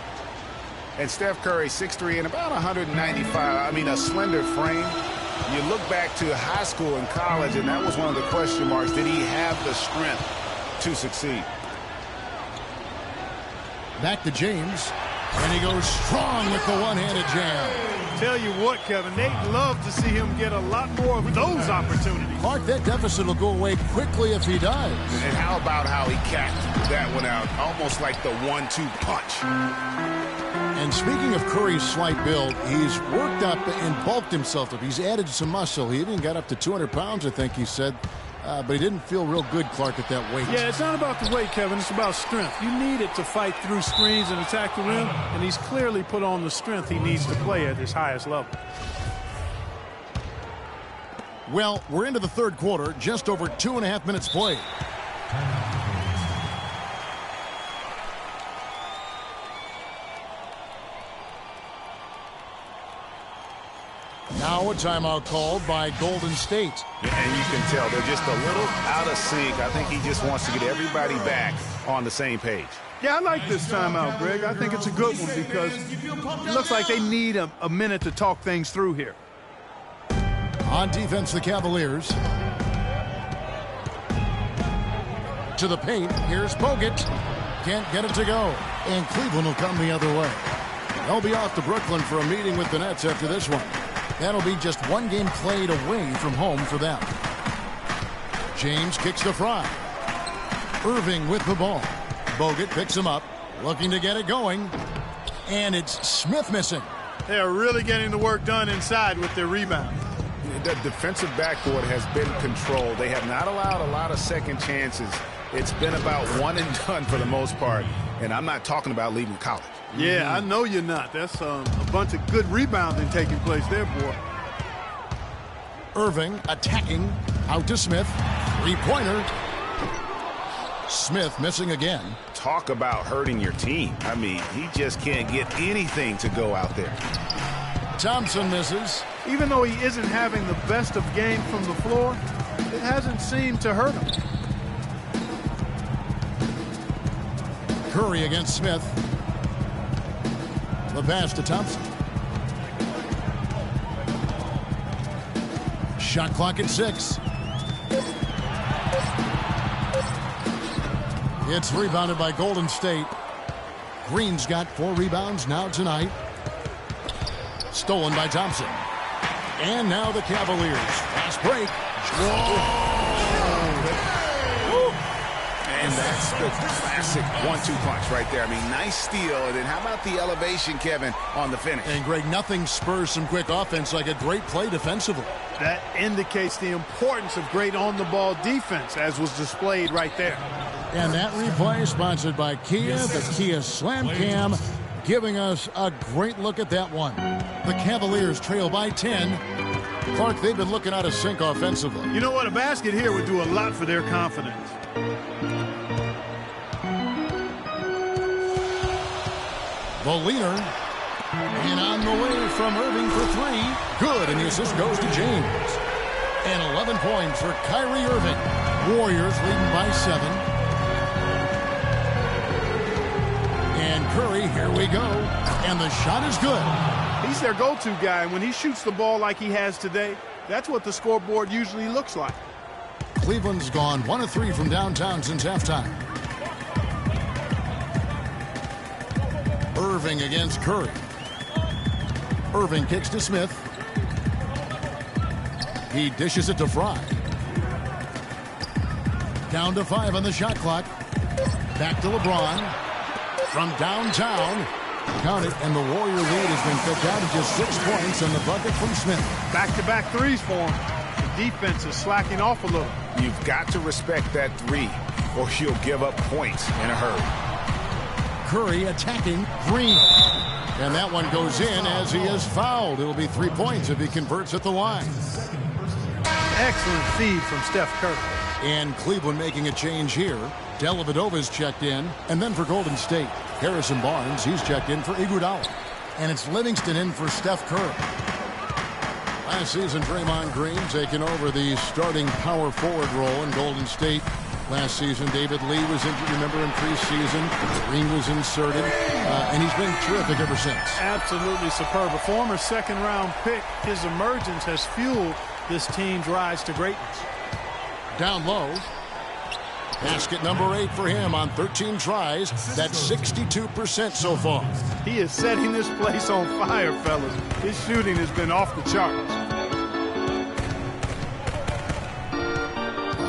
[SPEAKER 2] And Steph Curry, 6'3" and about 195. I mean, a slender frame. You look back to high school and college, and that was one of the question marks. Did he have the strength to succeed?
[SPEAKER 1] Back to James, and he goes strong with the one-handed jam.
[SPEAKER 3] Tell you what, Kevin, they'd love to see him get a lot more of those opportunities.
[SPEAKER 1] Clark, that deficit will go away quickly if he does.
[SPEAKER 2] And how about how he capped that one out, almost like the 1-2 punch.
[SPEAKER 1] And speaking of Curry's slight build, he's worked up and bulked himself up. He's added some muscle. He even got up to 200 pounds, I think he said. But he didn't feel real good, Clark, at that weight.
[SPEAKER 3] Yeah, it's not about the weight, Kevin. It's about strength. You need it to fight through screens and attack the rim, and he's clearly put on the strength he needs to play at his highest level.
[SPEAKER 1] Well, we're into the third quarter, just over 2.5 minutes played. Now a timeout called by Golden State.
[SPEAKER 2] And you can tell they're just a little out of sync. I think he just wants to get everybody back on the same page.
[SPEAKER 3] Yeah, I like this timeout, Greg. I think it's a good one because it looks like they need a minute to talk things through here.
[SPEAKER 1] On defense, the Cavaliers. To the paint. Here's Bogut. Can't get it to go. And Cleveland will come the other way. They'll be off to Brooklyn for a meeting with the Nets after this one. That'll be just one game played away from home for them. James kicks to Fry. Irving with the ball. Bogut picks him up, looking to get it going. And it's Smith missing.
[SPEAKER 3] They are really getting the work done inside with their rebound.
[SPEAKER 2] The defensive backboard has been controlled. They have not allowed a lot of second chances. It's been about one and done for the most part. And I'm not talking about leaving college.
[SPEAKER 3] Yeah, I know you're not. That's a bunch of good rebounding taking place there, boy.
[SPEAKER 1] Irving attacking. Out to Smith. Three-pointer. Smith missing again.
[SPEAKER 2] Talk about hurting your team. I mean, he just can't get anything to go out there.
[SPEAKER 1] Thompson misses.
[SPEAKER 3] Even though he isn't having the best of game from the floor, it hasn't seemed to hurt him.
[SPEAKER 1] Curry against Smith. The pass to Thompson. Shot clock at 6. It's rebounded by Golden State. Green's got 4 rebounds now tonight. Stolen by Thompson. And now the Cavaliers. Fast break.
[SPEAKER 2] And that's the classic 1-2 punch right there. I mean, nice steal. And then how about the elevation, Kevin, on the finish?
[SPEAKER 1] And, Greg, nothing spurs some quick offense like a great play defensively.
[SPEAKER 3] That indicates the importance of great on-the-ball defense, as was displayed right there.
[SPEAKER 1] And that replay sponsored by Kia, the Kia Slam Cam, giving us a great look at that one. The Cavaliers trail by 10. Clark, they've been looking out of sync offensively.
[SPEAKER 3] You know what? A basket here would do a lot for their confidence.
[SPEAKER 1] The leader. And on the way from Irving for 3. Good, and the assist goes to James. And 11 points for Kyrie Irving. Warriors leading by 7. And Curry, here we go. And the shot is good.
[SPEAKER 3] He's their go-to guy, and when he shoots the ball like he has today, that's what the scoreboard usually looks like.
[SPEAKER 1] Cleveland's gone 1 of 3 from downtown since halftime. Irving against Curry. Irving kicks to Smith. He dishes it to Fry. Down to 5 on the shot clock. Back to LeBron. From downtown. Count it, and the Warrior lead has been cut down to just 6 points on the bucket from Smith.
[SPEAKER 3] Back-to-back threes for him. The defense is slacking off a little.
[SPEAKER 2] You've got to respect that three, or you'll give up points in a hurry.
[SPEAKER 1] Curry attacking Green. And that one goes in as he is fouled. It'll be 3 points if he converts at the line.
[SPEAKER 3] Excellent feed from Steph Curry.
[SPEAKER 1] And Cleveland making a change here. Dellavedova's checked in. And then for Golden State, Harrison Barnes, he's checked in for Iguodala. And it's Livingston in for Steph Curry. Last season, Draymond Green taking over the starting power forward role in Golden State. Last season, David Lee was injured, remember, in preseason. Green was inserted, and he's been terrific ever since.
[SPEAKER 3] Absolutely superb. A former second-round pick, his emergence has fueled this team's rise to greatness.
[SPEAKER 1] Down low. Basket number 8 for him on 13 tries. That's 62% so far.
[SPEAKER 3] He is setting this place on fire, fellas. His shooting has been off the charts.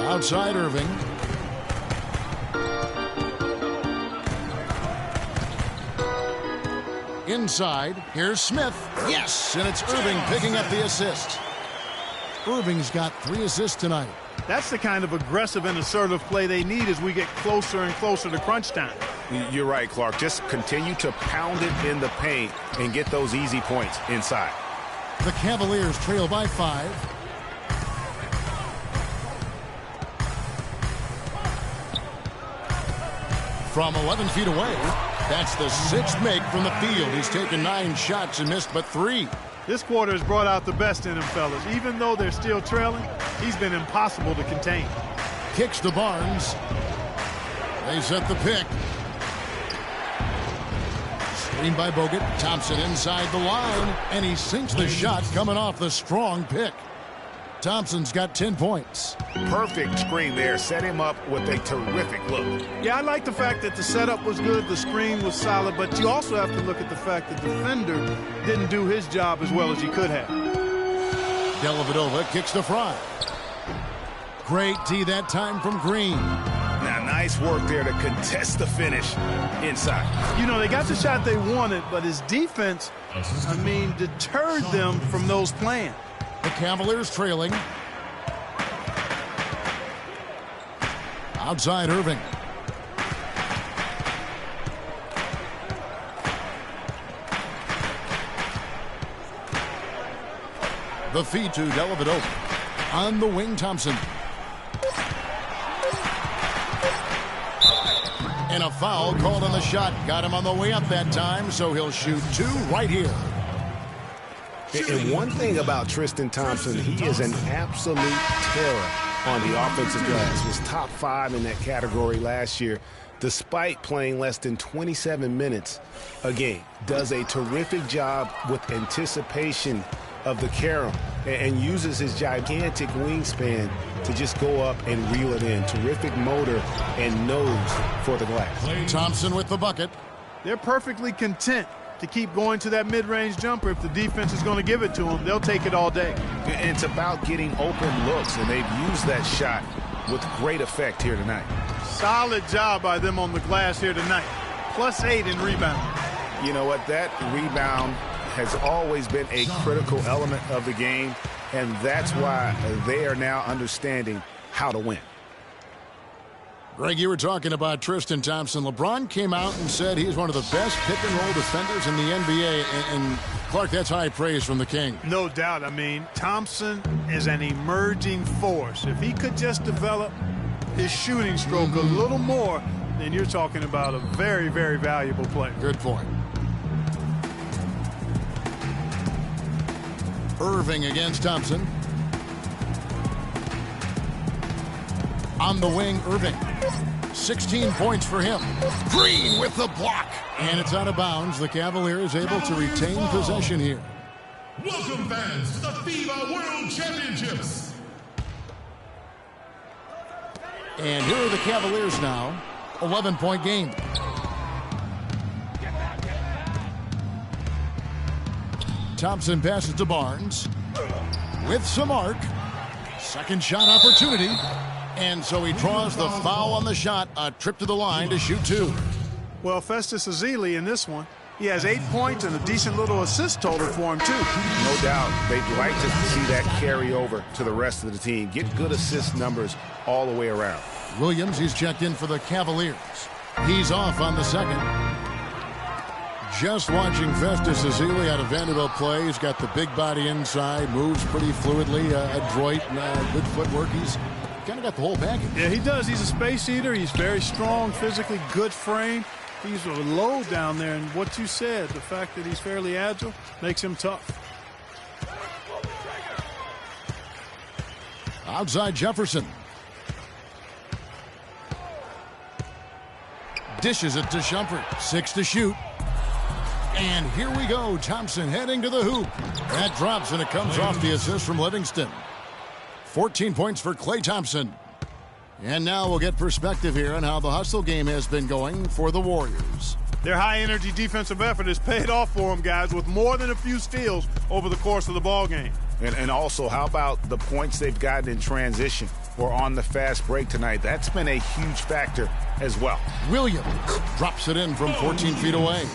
[SPEAKER 1] Outside Irving. Inside, here's Smith. Yes, and it's Irving picking up the assist. Irving's got 3 assists tonight.
[SPEAKER 3] That's the kind of aggressive and assertive play they need as we get closer and closer to crunch time.
[SPEAKER 2] You're right, Clark. Just continue to pound it in the paint and get those easy points inside.
[SPEAKER 1] The Cavaliers trail by 5. From 11 feet away, that's the 6th make from the field. He's taken 9 shots and missed but 3.
[SPEAKER 3] This quarter has brought out the best in him, fellas. Even though they're still trailing, he's been impossible to contain.
[SPEAKER 1] Kicks to Barnes. They set the pick. Screen by Bogut. Thompson inside the line, and he sinks the shot coming off the strong pick. Thompson's got 10 points.
[SPEAKER 2] Perfect screen there. Set him up with a terrific look.
[SPEAKER 3] Yeah, I like the fact that the setup was good, the screen was solid, but you also have to look at the fact that the defender didn't do his job as well as he could have.
[SPEAKER 1] Dellavedova kicks to Fry. Great D that time from Green.
[SPEAKER 2] Now, nice work there to contest the finish inside.
[SPEAKER 3] You know, they got the shot they wanted, but his defense, deterred them from those plans.
[SPEAKER 1] The Cavaliers trailing. Outside Irving. The feed to Dellavedova. On the wing, Thompson. And a foul called on the shot. Got him on the way up that time, so he'll shoot 2 right here.
[SPEAKER 2] And one thing about Tristan Thompson, he is an absolute terror on the offensive glass. Was top 5 in that category last year, despite playing less than 27 minutes a game. Does a terrific job with anticipation of the carom and uses his gigantic wingspan to just go up and reel it in. Terrific motor and nose for the glass.
[SPEAKER 1] Thompson with the bucket.
[SPEAKER 3] They're perfectly content to keep going to that mid-range jumper. If the defense is going to give it to them, they'll take it all day.
[SPEAKER 2] It's about getting open looks, and they've used that shot with great effect here tonight.
[SPEAKER 3] Solid job by them on the glass here tonight. +8 in rebound.
[SPEAKER 2] You know what? That rebound has always been a critical element of the game, and that's why they are now understanding how to win.
[SPEAKER 1] Greg, you were talking about Tristan Thompson. LeBron came out and said he's one of the best pick-and-roll defenders in the NBA. And Clark, that's high praise from the King.
[SPEAKER 3] No doubt. Thompson is an emerging force. If he could just develop his shooting stroke a little more, then you're talking about a very, very valuable player.
[SPEAKER 1] Good point. Irving against Thompson. On the wing, Irving. 16 points for him. Green with the block. And it's out of bounds. The Cavaliers able to retain possession here.
[SPEAKER 4] Welcome, fans, to the FIBA World Championships.
[SPEAKER 1] And here are the Cavaliers now. 11-point game. Thompson passes to Barnes. With some arc. Second shot opportunity. And so he draws the foul on the shot. A trip to the line to shoot 2.
[SPEAKER 3] Well, Festus Ezeli in this one, he has 8 points and a decent little assist total for him, too.
[SPEAKER 2] No doubt they'd like to see that carry over to the rest of the team. Get good assist numbers all the way around.
[SPEAKER 1] Williams, he's checked in for the Cavaliers. He's off on the second. Just watching Festus Ezeli out of Vanderbilt play. He's got the big body inside, moves pretty fluidly, adroit, good footwork. He's kind of got the whole package.
[SPEAKER 3] Yeah, he does. He's a space eater. He's very strong, physically good frame. He's a low down there, and what you said, the fact that he's fairly agile, makes him tough.
[SPEAKER 1] Outside Jefferson. Dishes it to Shumpert. 6 to shoot. And here we go. Thompson heading to the hoop. That drops, and it comes off the assist from Livingston. 14 points for Klay Thompson. And now we'll get perspective here on how the hustle game has been going for the Warriors.
[SPEAKER 3] Their high-energy defensive effort has paid off for them, guys, with more than a few steals over the course of the ball game.
[SPEAKER 2] And also, how about the points they've gotten in transition or on the fast break tonight? That's been a huge factor as well.
[SPEAKER 1] Williams drops it in from 14 feet away.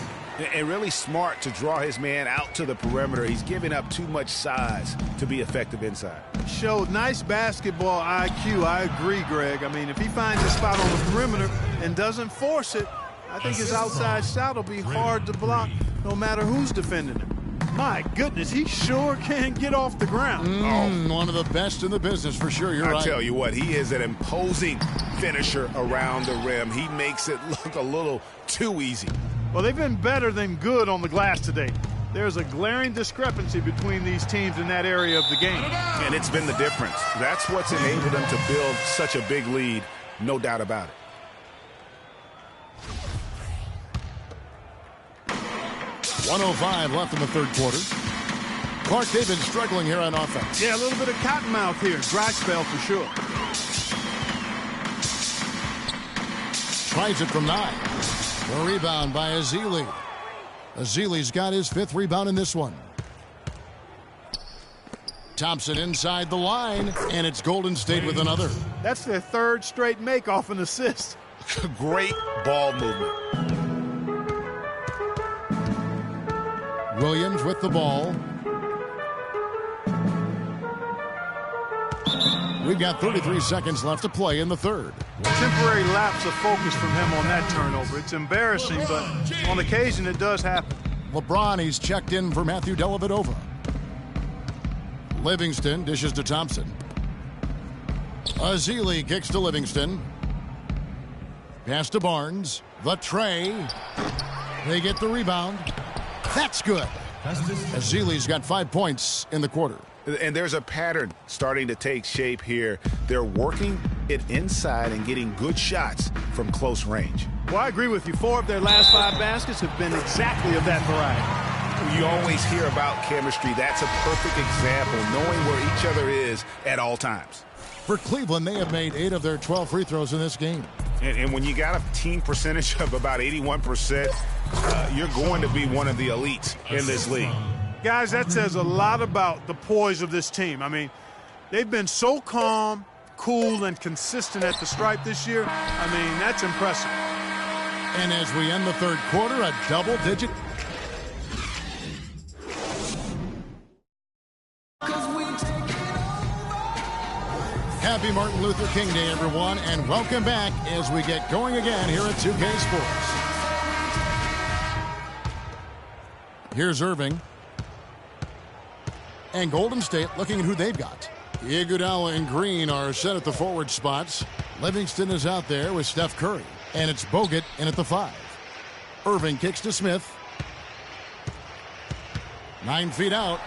[SPEAKER 2] And really smart to draw his man out to the perimeter. He's giving up too much size to be effective inside.
[SPEAKER 3] Showed nice basketball IQ. I agree, Greg. I mean, if he finds a spot on the perimeter and doesn't force it, I think his outside shot will be hard to block no matter who's defending him. My goodness, he sure can get off the ground.
[SPEAKER 1] One of the best in the business for sure. You're right.
[SPEAKER 2] I tell you what, he is an imposing finisher around the rim. He makes it look a little too easy.
[SPEAKER 3] Well, they've been better than good on the glass today. There's a glaring discrepancy between these teams in that area of the game.
[SPEAKER 2] And it's been the difference. That's what's enabled them to build such a big lead, no doubt about it. .105 left in the third quarter. Clark David struggling here on offense.
[SPEAKER 3] Yeah, a little bit of cottonmouth here. Dry spell for sure.
[SPEAKER 1] Tries it from 9. The rebound by Ezeli. Ezeli's got his 5th rebound in this one. Thompson inside the line, and it's Golden State with another.
[SPEAKER 3] That's their 3rd straight make off an assist.
[SPEAKER 2] Great ball movement.
[SPEAKER 1] Williams with the ball. We've got 33 seconds left to play in the third.
[SPEAKER 3] Temporary lapse of focus from him on that turnover. It's embarrassing, but on occasion it does happen.
[SPEAKER 1] LeBron, he's checked in for Matthew Dellavedova. Livingston dishes to Thompson. Ezeli kicks to Livingston. Pass to Barnes. The tray. They get the rebound. That's good. Ezeli's got 5 points in the quarter.
[SPEAKER 2] And there's a pattern starting to take shape here. They're working it inside and getting good shots from close range.
[SPEAKER 3] Well, I agree with you. 4 of their last 5 baskets have been exactly of that variety.
[SPEAKER 2] You always hear about chemistry. That's a perfect example, knowing where each other is at all times.
[SPEAKER 1] For Cleveland, they have made 8 of their 12 free throws in this game.
[SPEAKER 2] And when you got a team percentage of about 81%, you're going to be one of the elites in this league.
[SPEAKER 3] Guys, that says a lot about the poise of this team. I mean, they've been so calm, cool, and consistent at the stripe this year. I mean, that's impressive.
[SPEAKER 1] And as we end the third quarter, a double-digit. Happy Martin Luther King Day, everyone, and welcome back as we get going again here at 2K Sports. Here's Irving. And Golden State looking at who they've got. Iguodala and Green are set at the forward spots. Livingston is out there with Steph Curry. And it's Bogut in at the 5. Irving kicks to Smith. 9 feet out.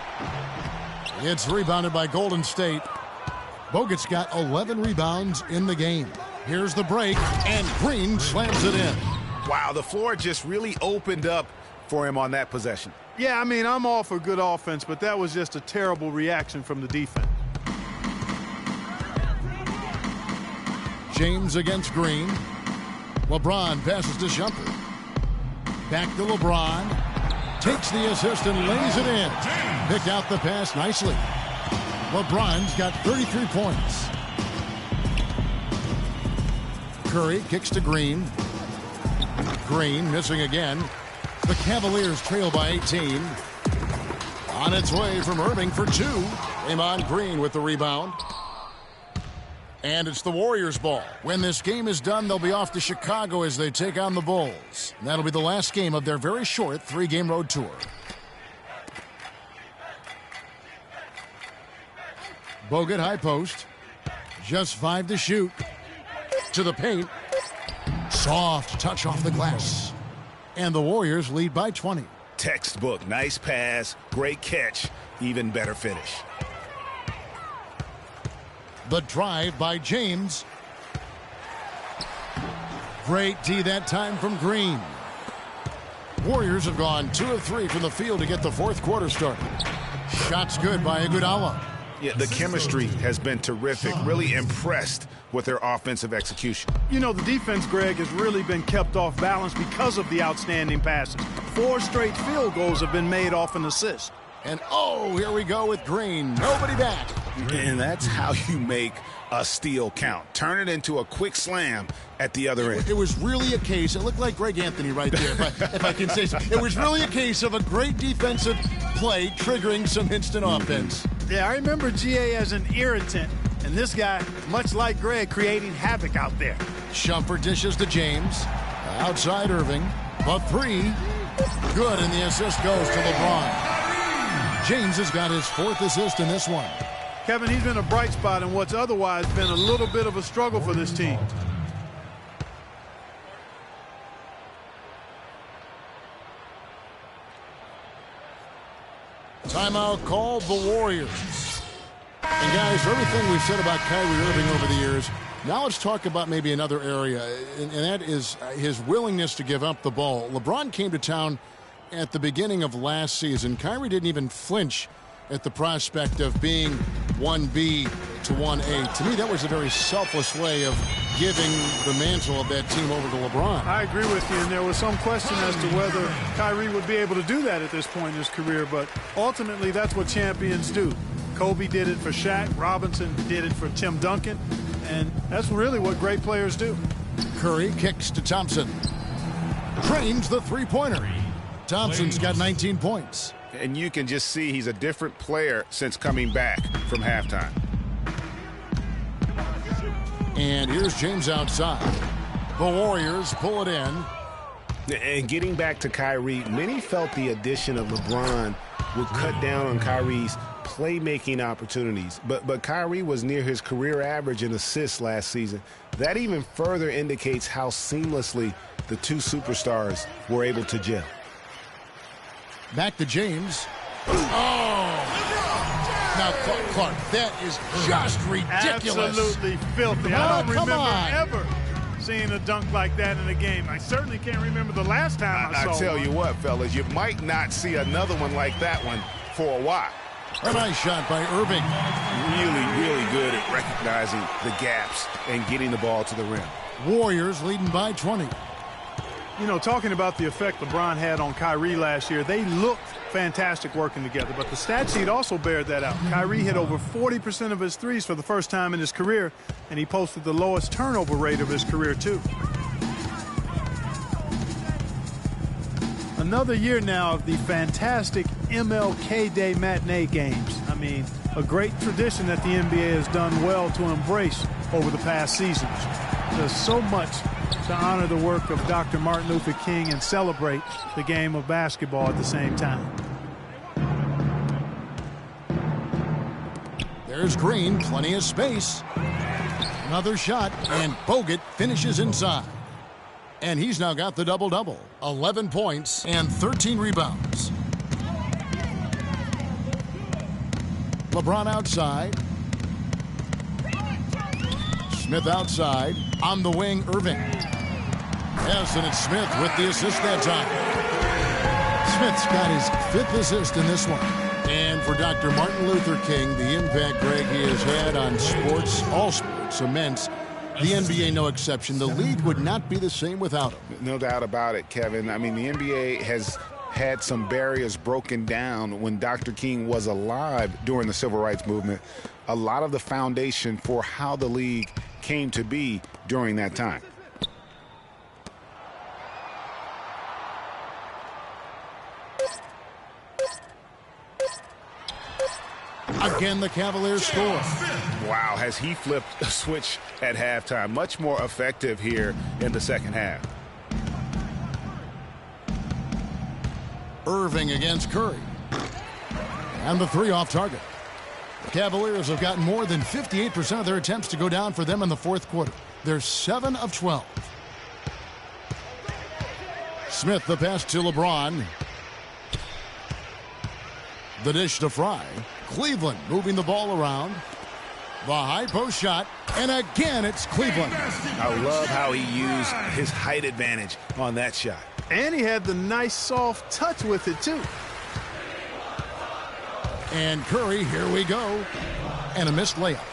[SPEAKER 1] It's rebounded by Golden State. Bogut's got 11 rebounds in the game. Here's the break, and Green slams it in.
[SPEAKER 2] Wow, the floor just really opened up for him on that possession.
[SPEAKER 3] Yeah, I mean, I'm all for good offense, but that was just a terrible reaction from the defense.
[SPEAKER 1] James against Green. LeBron passes to Shumpert. Back to LeBron. Takes the assist and lays it in. Picked out the pass nicely. LeBron's got 33 points. Curry kicks to Green. Green missing again. The Cavaliers trail by 18. On its way from Irving for 2. Draymond Green with the rebound. And it's the Warriors' ball. When this game is done, they'll be off to Chicago as they take on the Bulls. And that'll be the last game of their very short 3-game road tour. Bogut high post. Just 5 to shoot. To the paint. Soft touch off the glass. And the Warriors lead by 20.
[SPEAKER 2] Textbook. Nice pass. Great catch. Even better finish.
[SPEAKER 1] The drive by James. Great D that time from Green. Warriors have gone 2 of 3 from the field to get the fourth quarter started. Shots good by Iguodala.
[SPEAKER 2] Yeah, the chemistry has been terrific. Really impressed with their offensive execution.
[SPEAKER 3] You know, the defense, Greg, has really been kept off balance because of the outstanding passes. 4 straight field goals have been made off an assist.
[SPEAKER 1] And oh, here we go with Green. Nobody back.
[SPEAKER 2] And that's how you make a steal count. Turn it into a quick slam at the other end.
[SPEAKER 1] It was really a case, it looked like Greg Anthony right there, if I can say so. It was really a case of a great defensive play triggering some instant offense.
[SPEAKER 3] Yeah, I remember GA as an irritant, and this guy, much like Greg, creating havoc out there.
[SPEAKER 1] Shumpert dishes to James. Outside Irving. But 3. Good, and the assist goes to LeBron. James has got his 4th assist in this one.
[SPEAKER 3] Kevin, he's been a bright spot in what's otherwise been a little bit of a struggle for this team.
[SPEAKER 1] Timeout called the Warriors. And guys, everything we've said about Kyrie Irving over the years, now let's talk about maybe another area, and that is his willingness to give up the ball. LeBron came to town at the beginning of last season. Kyrie didn't even flinch at the prospect of being 1B to 1A. To me, that was a very selfless way of giving the mantle of that team over to LeBron.
[SPEAKER 3] I agree with you, and there was some question as to whether Kyrie would be able to do that at this point in his career, but ultimately that's what champions do. Kobe did it for Shaq, Robinson did it for Tim Duncan, and that's really what great players do.
[SPEAKER 1] Curry kicks to Thompson. Drains the three-pointer. Thompson's got 19 points.
[SPEAKER 2] And you can just see he's a different player since coming back from halftime.
[SPEAKER 1] And here's James outside. The Warriors pull it in.
[SPEAKER 8] And getting back to Kyrie, many felt the addition of LeBron would cut down on Kyrie's playmaking opportunities. But Kyrie was near his career average in assists last season. That even further indicates how seamlessly the two superstars were able to gel.
[SPEAKER 1] Back to James. Oh! Now, Clark, that is just ridiculous.
[SPEAKER 3] Absolutely filthy. I don't remember ever seeing a dunk like that in a game. I certainly can't remember the last time I saw
[SPEAKER 2] I tell
[SPEAKER 3] one.
[SPEAKER 2] you what, fellas, you might not see another one like that one for a while.
[SPEAKER 1] A nice shot by Irving.
[SPEAKER 2] Really good at recognizing the gaps and getting the ball to the rim.
[SPEAKER 1] Warriors leading by 20.
[SPEAKER 3] You know, talking about the effect LeBron had on Kyrie last year, they looked fantastic working together, but the stat sheet also bared that out. Kyrie hit over 40% of his threes for the first time in his career, and he posted the lowest turnover rate of his career, too. Another year now of the fantastic MLK Day matinee games. I mean, a great tradition that the NBA has done well to embrace over the past seasons. There's so much to honor the work of Dr. Martin Luther King and celebrate the game of basketball at the same time.
[SPEAKER 1] There's Green, plenty of space. Another shot, and Bogut finishes inside. And he's now got the double-double. 11 points and 13 rebounds. LeBron outside. Smith outside. On the wing, Irving. Yes, and it's Smith with the assist that time. Smith's got his 5th assist in this one. And for Dr. Martin Luther King, the impact, Greg, he has had on sports, all sports, immense. The NBA, no exception. The league would not be the same without him.
[SPEAKER 2] No doubt about it, Kevin. I mean, the NBA has
[SPEAKER 8] had some barriers broken down when Dr. King was alive during the Civil Rights Movement. A lot of the foundation for how the league came to be during that time.
[SPEAKER 1] Again, the Cavaliers score.
[SPEAKER 2] Wow, has he flipped a switch at halftime. Much more effective here in the second half.
[SPEAKER 1] Irving against Curry. And the three off target. The Cavaliers have gotten more than 58% of their attempts to go down for them in the fourth quarter. They're 7 of 12. Smith, the pass to LeBron. The dish to Fry. Cleveland moving the ball around. The high post shot. And again, it's Cleveland.
[SPEAKER 2] I love how he used his height advantage on that shot.
[SPEAKER 3] And he had the nice soft touch with it, too.
[SPEAKER 1] And Curry, here we go. And a missed layup.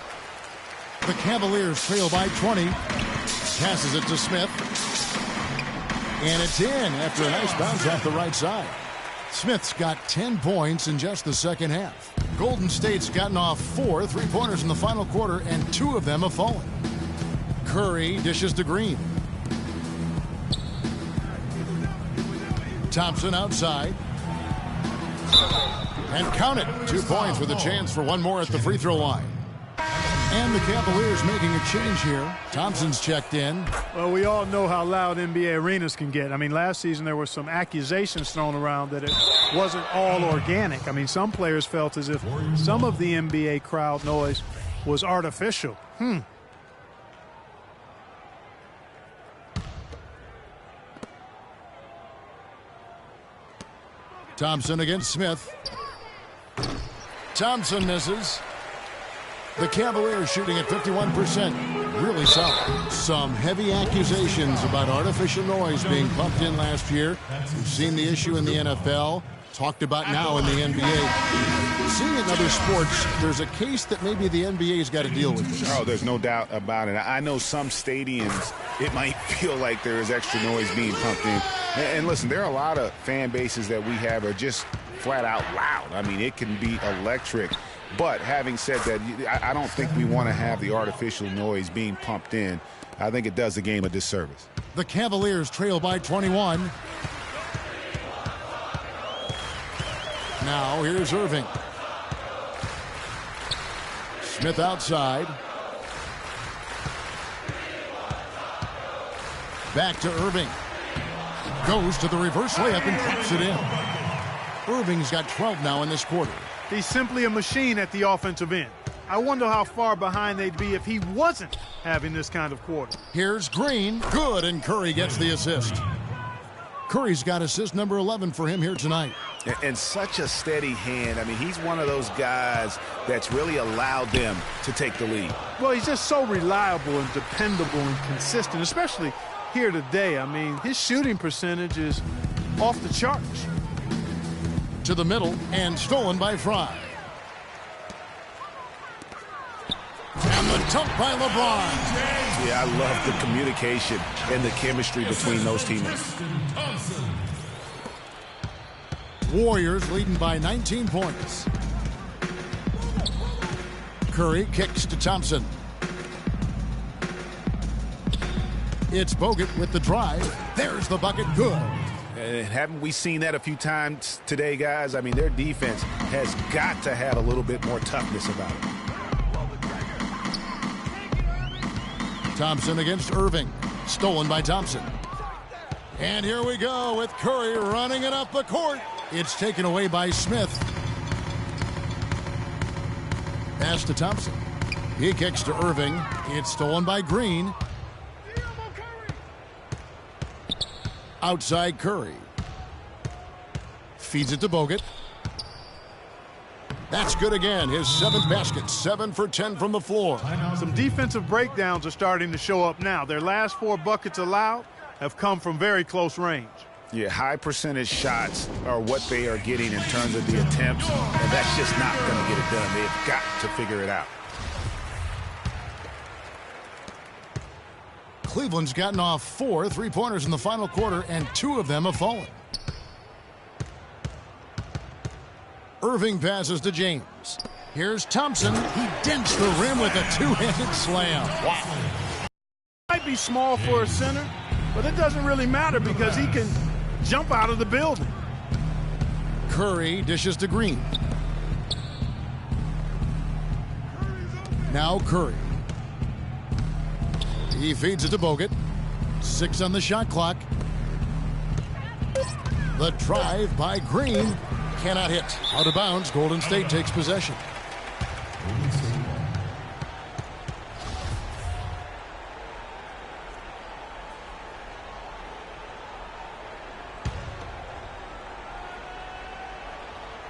[SPEAKER 1] The Cavaliers trail by 20. Passes it to Smith. And it's in after a nice bounce off the right side. Smith's got 10 points in just the second half. Golden State's gotten off 4 3-pointers in the final quarter, and 2 of them have fallen. Curry dishes to Green. Thompson outside. And count it. 2 points with a chance for one more at the free throw line. And the Cavaliers making a change here. Thompson's checked in.
[SPEAKER 3] Well, we all know how loud NBA arenas can get. I mean, last season there were some accusations thrown around that it wasn't all organic. I mean, some players felt as if some of the NBA crowd noise was artificial.
[SPEAKER 1] Thompson against Smith. Thompson misses. The Cavaliers shooting at 51%. Really solid. Some heavy accusations about artificial noise being pumped in last year. We've seen the issue in the NFL. Talked about now in the NBA. Seeing it in other sports, there's a case that maybe the NBA's got to deal with this.
[SPEAKER 8] Oh, there's no doubt about it. I know some stadiums, it might feel like there is extra noise being pumped in. And listen, there are a lot of fan bases that we have are just flat out loud. I mean, it can be electric. But having said that, I don't think we want to have the artificial noise being pumped in. I think it does the game a disservice.
[SPEAKER 1] The Cavaliers trail by 21. Now here's Irving. Smith outside. Back to Irving. Goes to the reverse layup and drops it in. Irving's got 12 now in this quarter.
[SPEAKER 3] He's simply a machine at the offensive end. I wonder how far behind they'd be if he wasn't having this kind of quarter.
[SPEAKER 1] Here's Green. Good, and Curry gets the assist. Curry's got assist number 11 for him here tonight.
[SPEAKER 2] And such a steady hand. I mean, he's one of those guys that's really allowed them to take the lead.
[SPEAKER 3] Well, he's just so reliable and dependable and consistent, especially here today. I mean, his shooting percentage is off the charts.
[SPEAKER 1] To the middle and stolen by Fry. And the dunk by LeBron.
[SPEAKER 2] Yeah, I love the communication and the chemistry between those teammates.
[SPEAKER 1] Warriors leading by 19 points. Curry kicks to Thompson. It's Bogut with the drive. There's the bucket. Good.
[SPEAKER 2] And haven't we seen that a few times today, guys? I mean, their defense has got to have a little bit more toughness about it.
[SPEAKER 1] Thompson against Irving. Stolen by Thompson. And here we go with Curry running it up the court. It's taken away by Smith. Pass to Thompson. He kicks to Irving. It's stolen by Green. Outside Curry. Feeds it to Bogut. That's good again. His 7th basket. 7 for 10 from the floor.
[SPEAKER 3] Some defensive breakdowns are starting to show up now. Their last 4 buckets allowed have come from very close range.
[SPEAKER 2] Yeah, high percentage shots are what they are getting in terms of the attempts, and that's just not going to get it done. They've got to figure it out.
[SPEAKER 1] Cleveland's gotten off 4 3-pointers in the final quarter, and 2 of them have fallen. Irving passes to James. Here's Thompson. He dents the rim with a two-handed slam. Wow.
[SPEAKER 3] Might be small for a center, but it doesn't really matter because he can jump out of the building.
[SPEAKER 1] Curry dishes to Green. Now Curry. He feeds it to Bogut. 6 on the shot clock. The drive by Green cannot hit. Out of bounds, Golden State takes possession.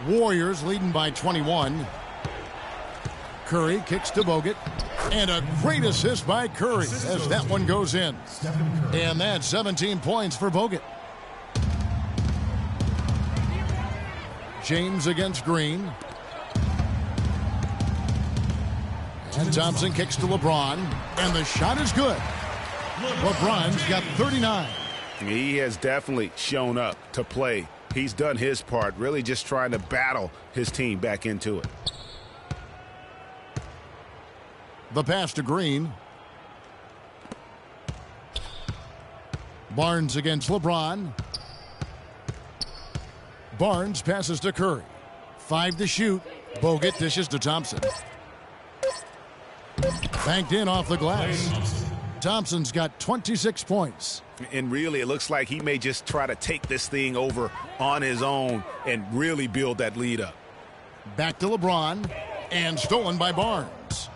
[SPEAKER 1] Warriors leading by 21. Curry kicks to Bogut. And a great assist by Curry as that one goes in. And that's 17 points for Bogut. James against Green. And Thompson kicks to LeBron. And the shot is good. LeBron's got 39.
[SPEAKER 2] He has definitely shown up to play. He's done his part, really just trying to battle his team back into it.
[SPEAKER 1] The pass to Green. Barnes against LeBron. Barnes passes to Curry. 5 to shoot. Bogut dishes to Thompson. Banked in off the glass. Thompson's got 26 points.
[SPEAKER 2] And really, it looks like he may just try to take this thing over on his own and really build that lead up.
[SPEAKER 1] Back to LeBron. And stolen by Barnes.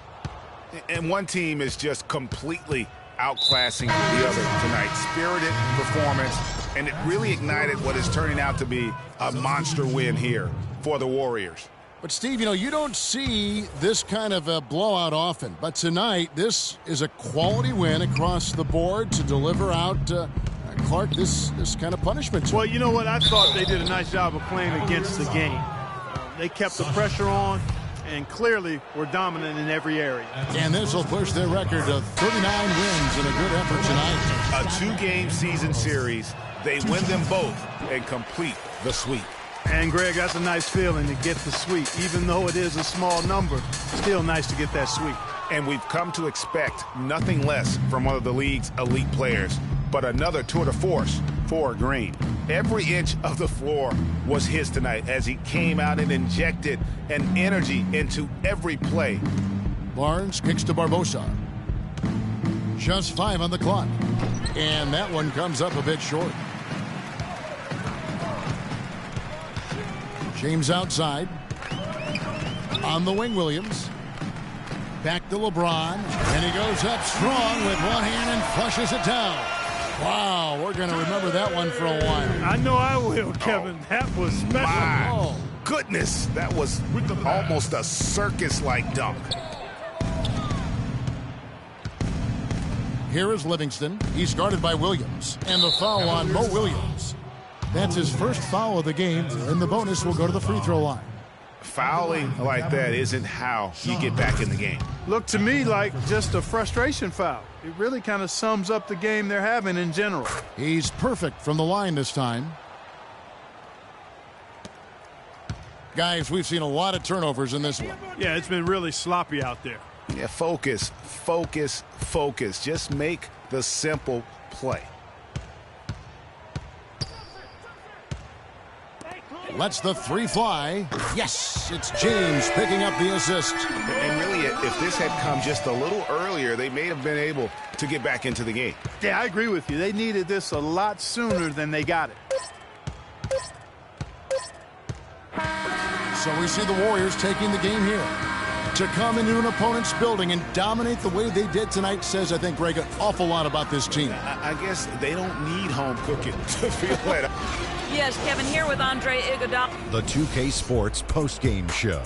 [SPEAKER 2] And one team is just completely outclassing the other tonight. Spirited performance, and it really ignited what is turning out to be a monster win here for the Warriors.
[SPEAKER 1] But, Steve, you don't see this kind of a blowout often. But tonight, this is a quality win across the board to deliver out, Clark, this kind of punishment.
[SPEAKER 3] Well, you know what? I thought they did a nice job of playing against the game. They kept the pressure on and clearly were dominant in every area.
[SPEAKER 1] And this will push their record to 39 wins in a good effort tonight.
[SPEAKER 2] A 2-game season series. They win them both and complete the sweep.
[SPEAKER 3] And, Greg, that's a nice feeling to get the sweep. Even though it is a small number, still nice to get that sweep.
[SPEAKER 2] And we've come to expect nothing less from one of the league's elite players, but another tour de force for Green. Every inch of the floor was his tonight as he came out and injected an energy into every play.
[SPEAKER 1] Barnes kicks to Barbosa. Just 5 on the clock. And that one comes up a bit short. James outside. On the wing, Williams. Back to LeBron. And he goes up strong with one hand and flushes it down. Wow, we're going to remember that one for a while.
[SPEAKER 3] I know I will, Kevin. That was special.
[SPEAKER 2] My goodness, that was almost a circus-like dunk.
[SPEAKER 1] Here is Livingston. He's guarded by Williams. And the foul on Mo Williams. That's his first foul of the game, and the bonus will go to the free throw line.
[SPEAKER 2] Fouling like that isn't how you get back in the game.
[SPEAKER 3] Looked to me like just a frustration foul. It really kind of sums up the game they're having in general.
[SPEAKER 1] He's perfect from the line this time. Guys, we've seen a lot of turnovers in this one.
[SPEAKER 3] Yeah, it's been really sloppy out there.
[SPEAKER 2] Yeah, focus, focus, focus. Just make the simple play.
[SPEAKER 1] Lets the 3 fly. Yes, it's James picking up the assist.
[SPEAKER 2] And really, if this had come just a little earlier, they may have been able to get back into the game.
[SPEAKER 3] Yeah, I agree with you. They needed this a lot sooner than they got it.
[SPEAKER 1] So we see the Warriors taking the game here. To come into an opponent's building and dominate the way they did tonight says, I think, Greg, an awful lot about this team.
[SPEAKER 2] I guess they don't need home cooking to feel it.
[SPEAKER 5] Yes, Kevin, here with Andre Iguodala.
[SPEAKER 6] The 2K Sports postgame show.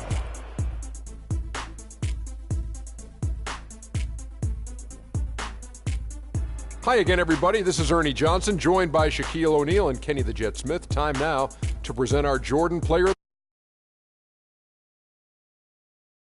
[SPEAKER 7] Hi again, everybody. This is Ernie Johnson, joined by Shaquille O'Neal and Kenny the Jet Smith. Time now to present our Jordan Player